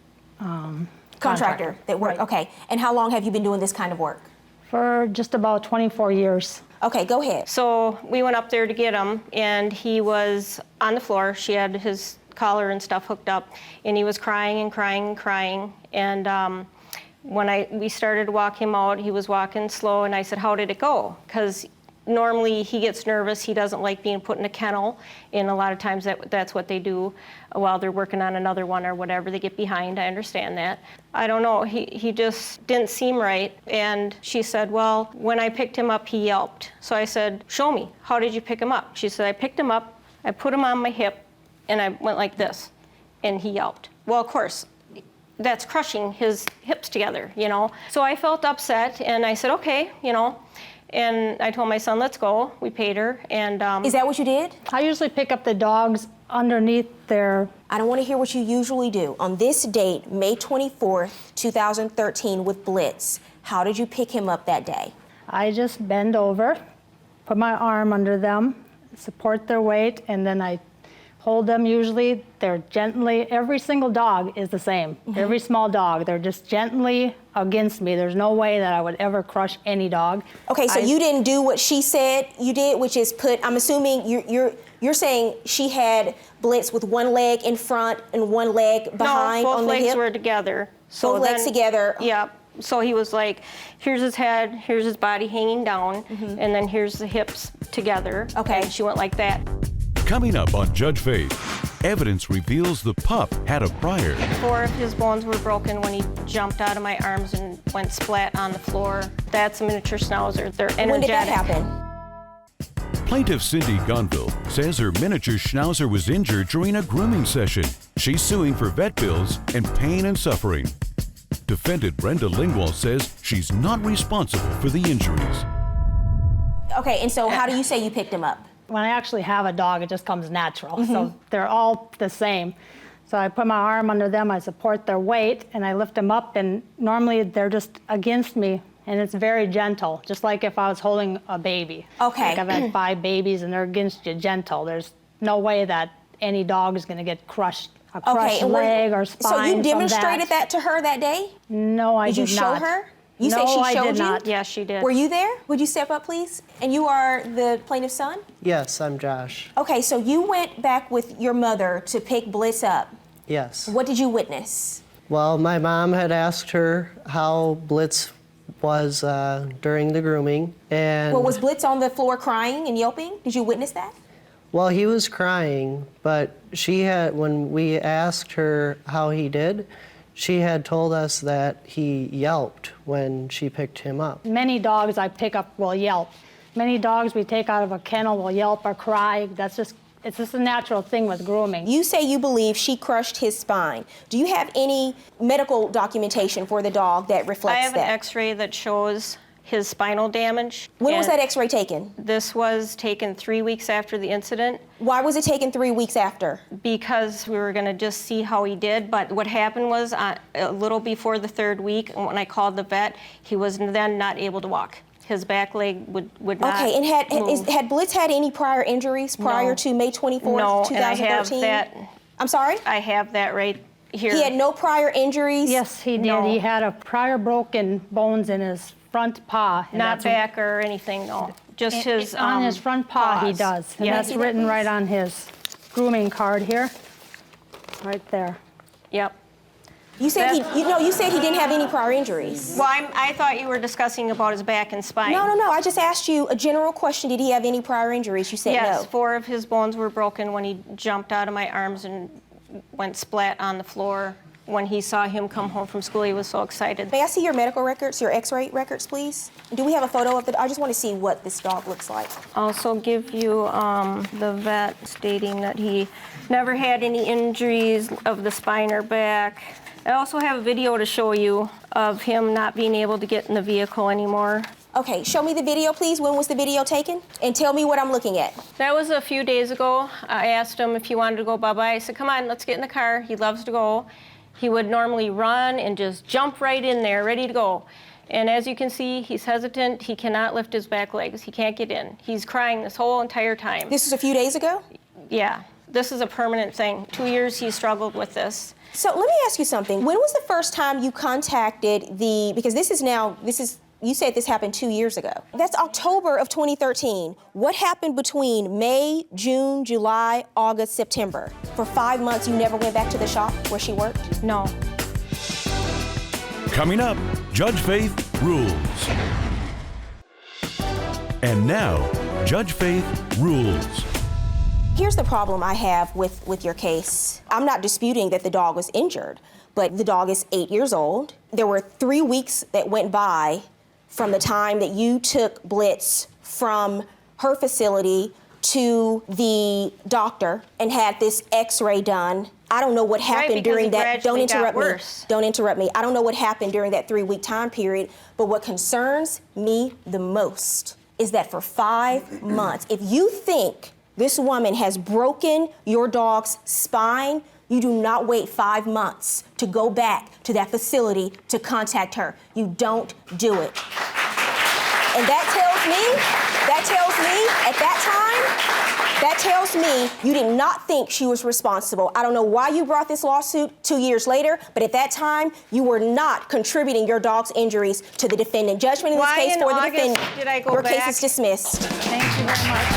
Contractor that work. Right. Okay. And how long have you been doing this kind of work? For just about 24 years. Okay, go ahead. So we went up there to get him, and he was on the floor. She had his collar and stuff hooked up, and he was crying and crying and crying. And when we started to walk him out, he was walking slow, and I said, "How did it go?" Because normally he gets nervous. He doesn't like being put in a kennel, and a lot of times that's what they do while they're working on another one or whatever. They get behind. I understand that. I don't know. He just didn't seem right. And she said, "Well, when I picked him up, he yelped." So I said, "Show me. How did you pick him up?" She said, "I picked him up, I put him on my hip, and I went like this, and he yelped." Well, of course, that's crushing his hips together, you know. So I felt upset, and I said, "Okay, you know." And I told my son, "Let's go." We paid her, and Is that what you did? I usually pick up the dogs underneath their... I don't want to hear what you usually do. On this date, May 24th, 2013, with Blitz, how did you pick him up that day? I just bend over, put my arm under them, support their weight, and then I hold them. Usually they're gently, every single dog is the same. Every small dog, they're just gently against me. There's no way that I would ever crush any dog. Okay, so you didn't do what she said you did, which is put, I'm assuming you're saying she had Blitz with one leg in front and one leg behind no, on the hip? both legs were together. So both legs together. Yeah. So he was like, here's his head, here's his body hanging down, and then here's the hips together. Okay. And she went like that. Coming up on Judge Faith, evidence reveals the pup had a prior. 4 of his bones were broken when he jumped out of my arms and went splat on the floor. That's a miniature schnauzer. They're energetic. When did that happen? Plaintiff Cindy Gonville says her miniature schnauzer was injured during a grooming session. She's suing for vet bills and pain and suffering. Defendant Brenda Lingwall says she's not responsible for the injuries. Okay, and so how do you say you picked him up? When I actually have a dog, it just comes natural. So they're all the same. So I put my arm under them, I support their weight, and I lift them up, and normally they're just against me, and it's very gentle, just like if I was holding a baby. Okay. Like I've had 5 babies, and they're against you gentle. There's no way that any dog is gonna get crushed, a crushed leg or spine. So you from demonstrated that to her that day? No, I did not. Did you show her? You no, say she I showed did you? not. Yeah, she did. Were you there? Would you step up, please? And you are the plaintiff's son? Yes, I'm Josh. Okay, so you went back with your mother to pick Blitz up. Yes. What did you witness? Well, my mom had asked her how Blitz was during the grooming, and... Well, was Blitz on the floor crying and yelping? Did you witness that? Well, he was crying, but when we asked her how he did, she had told us that he yelped when she picked him up. Many dogs I pick up will yelp. Many dogs we take out of a kennel will yelp or cry. It's just a natural thing with grooming. You say you believe she crushed his spine. Do you have any medical documentation for the dog that reflects that? I have an x-ray that shows his spinal damage. When was that x-ray taken? This was taken 3 weeks after the incident. Why was it taken 3 weeks after? Because we were gonna just see how he did, but what happened was a little before the 3rd week, when I called the vet, he was then not able to walk. His back leg would not Okay, and had Blitz had any prior injuries prior to May 24th, no, 2013? And I have that. I'm sorry? I have that right here. He had no prior injuries? Yes, he did. No. He had a prior broken bones in his front paw. And Not back or anything, no. Just his on his front paw, he does. And that's written right on his grooming card here. Right there. Yep. You said he didn't have any prior injuries. Well, I thought you were discussing about his back and spine. No. I just asked you a general question. Did he have any prior injuries? You said no. Yes, 4 of his bones were broken when he jumped out of my arms and went splat on the floor. When he saw him come home from school, he was so excited. May I see your medical records, your x-ray records, please? Do we have a photo of I just want to see what this dog looks like. I'll also give you the vet stating that he never had any injuries of the spine or back. I also have a video to show you of him not being able to get in the vehicle anymore. Okay, show me the video, please. When was the video taken? And tell me what I'm looking at. That was a few days ago. I asked him if he wanted to go bye-bye. I said, come on, let's get in the car. He loves to go. He would normally run and just jump right in there, ready to go. And as you can see, he's hesitant. He cannot lift his back legs. He can't get in. He's crying this whole entire time. This was a few days ago? Yeah. This is a permanent thing. 2 years he struggled with this. So let me ask you something. When was the first time you contacted because you said this happened 2 years ago. That's October of 2013. What happened between May, June, July, August, September? For 5 months, you never went back to the shop where she worked? No. Coming up, Judge Faith rules. And now, Judge Faith rules. Here's the problem I have with your case. I'm not disputing that the dog was injured, but the dog is 8 years old. There were 3 weeks that went by from the time that you took Blitz from her facility to the doctor and had this x-ray done. I don't know what happened during that. Don't interrupt me. Don't interrupt me. I don't know what happened during that 3-week time period, but what concerns me the most is that for 5 months, if you think this woman has broken your dog's spine, you do not wait 5 months to go back to that facility to contact her. You don't do it. And that tells me you did not think she was responsible. I don't know why you brought this lawsuit 2 years later, but at that time, you were not contributing your dog's injuries to the defendant. Judgment in this case for the defendant. Did I go your back? case is dismissed. Thank you very much.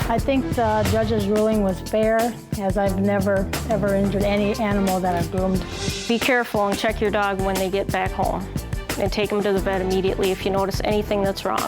I think the judge's ruling was fair, as I've never, ever injured any animal that I've groomed. Be careful and check your dog when they get back home. And take them to the vet immediately if you notice anything that's wrong.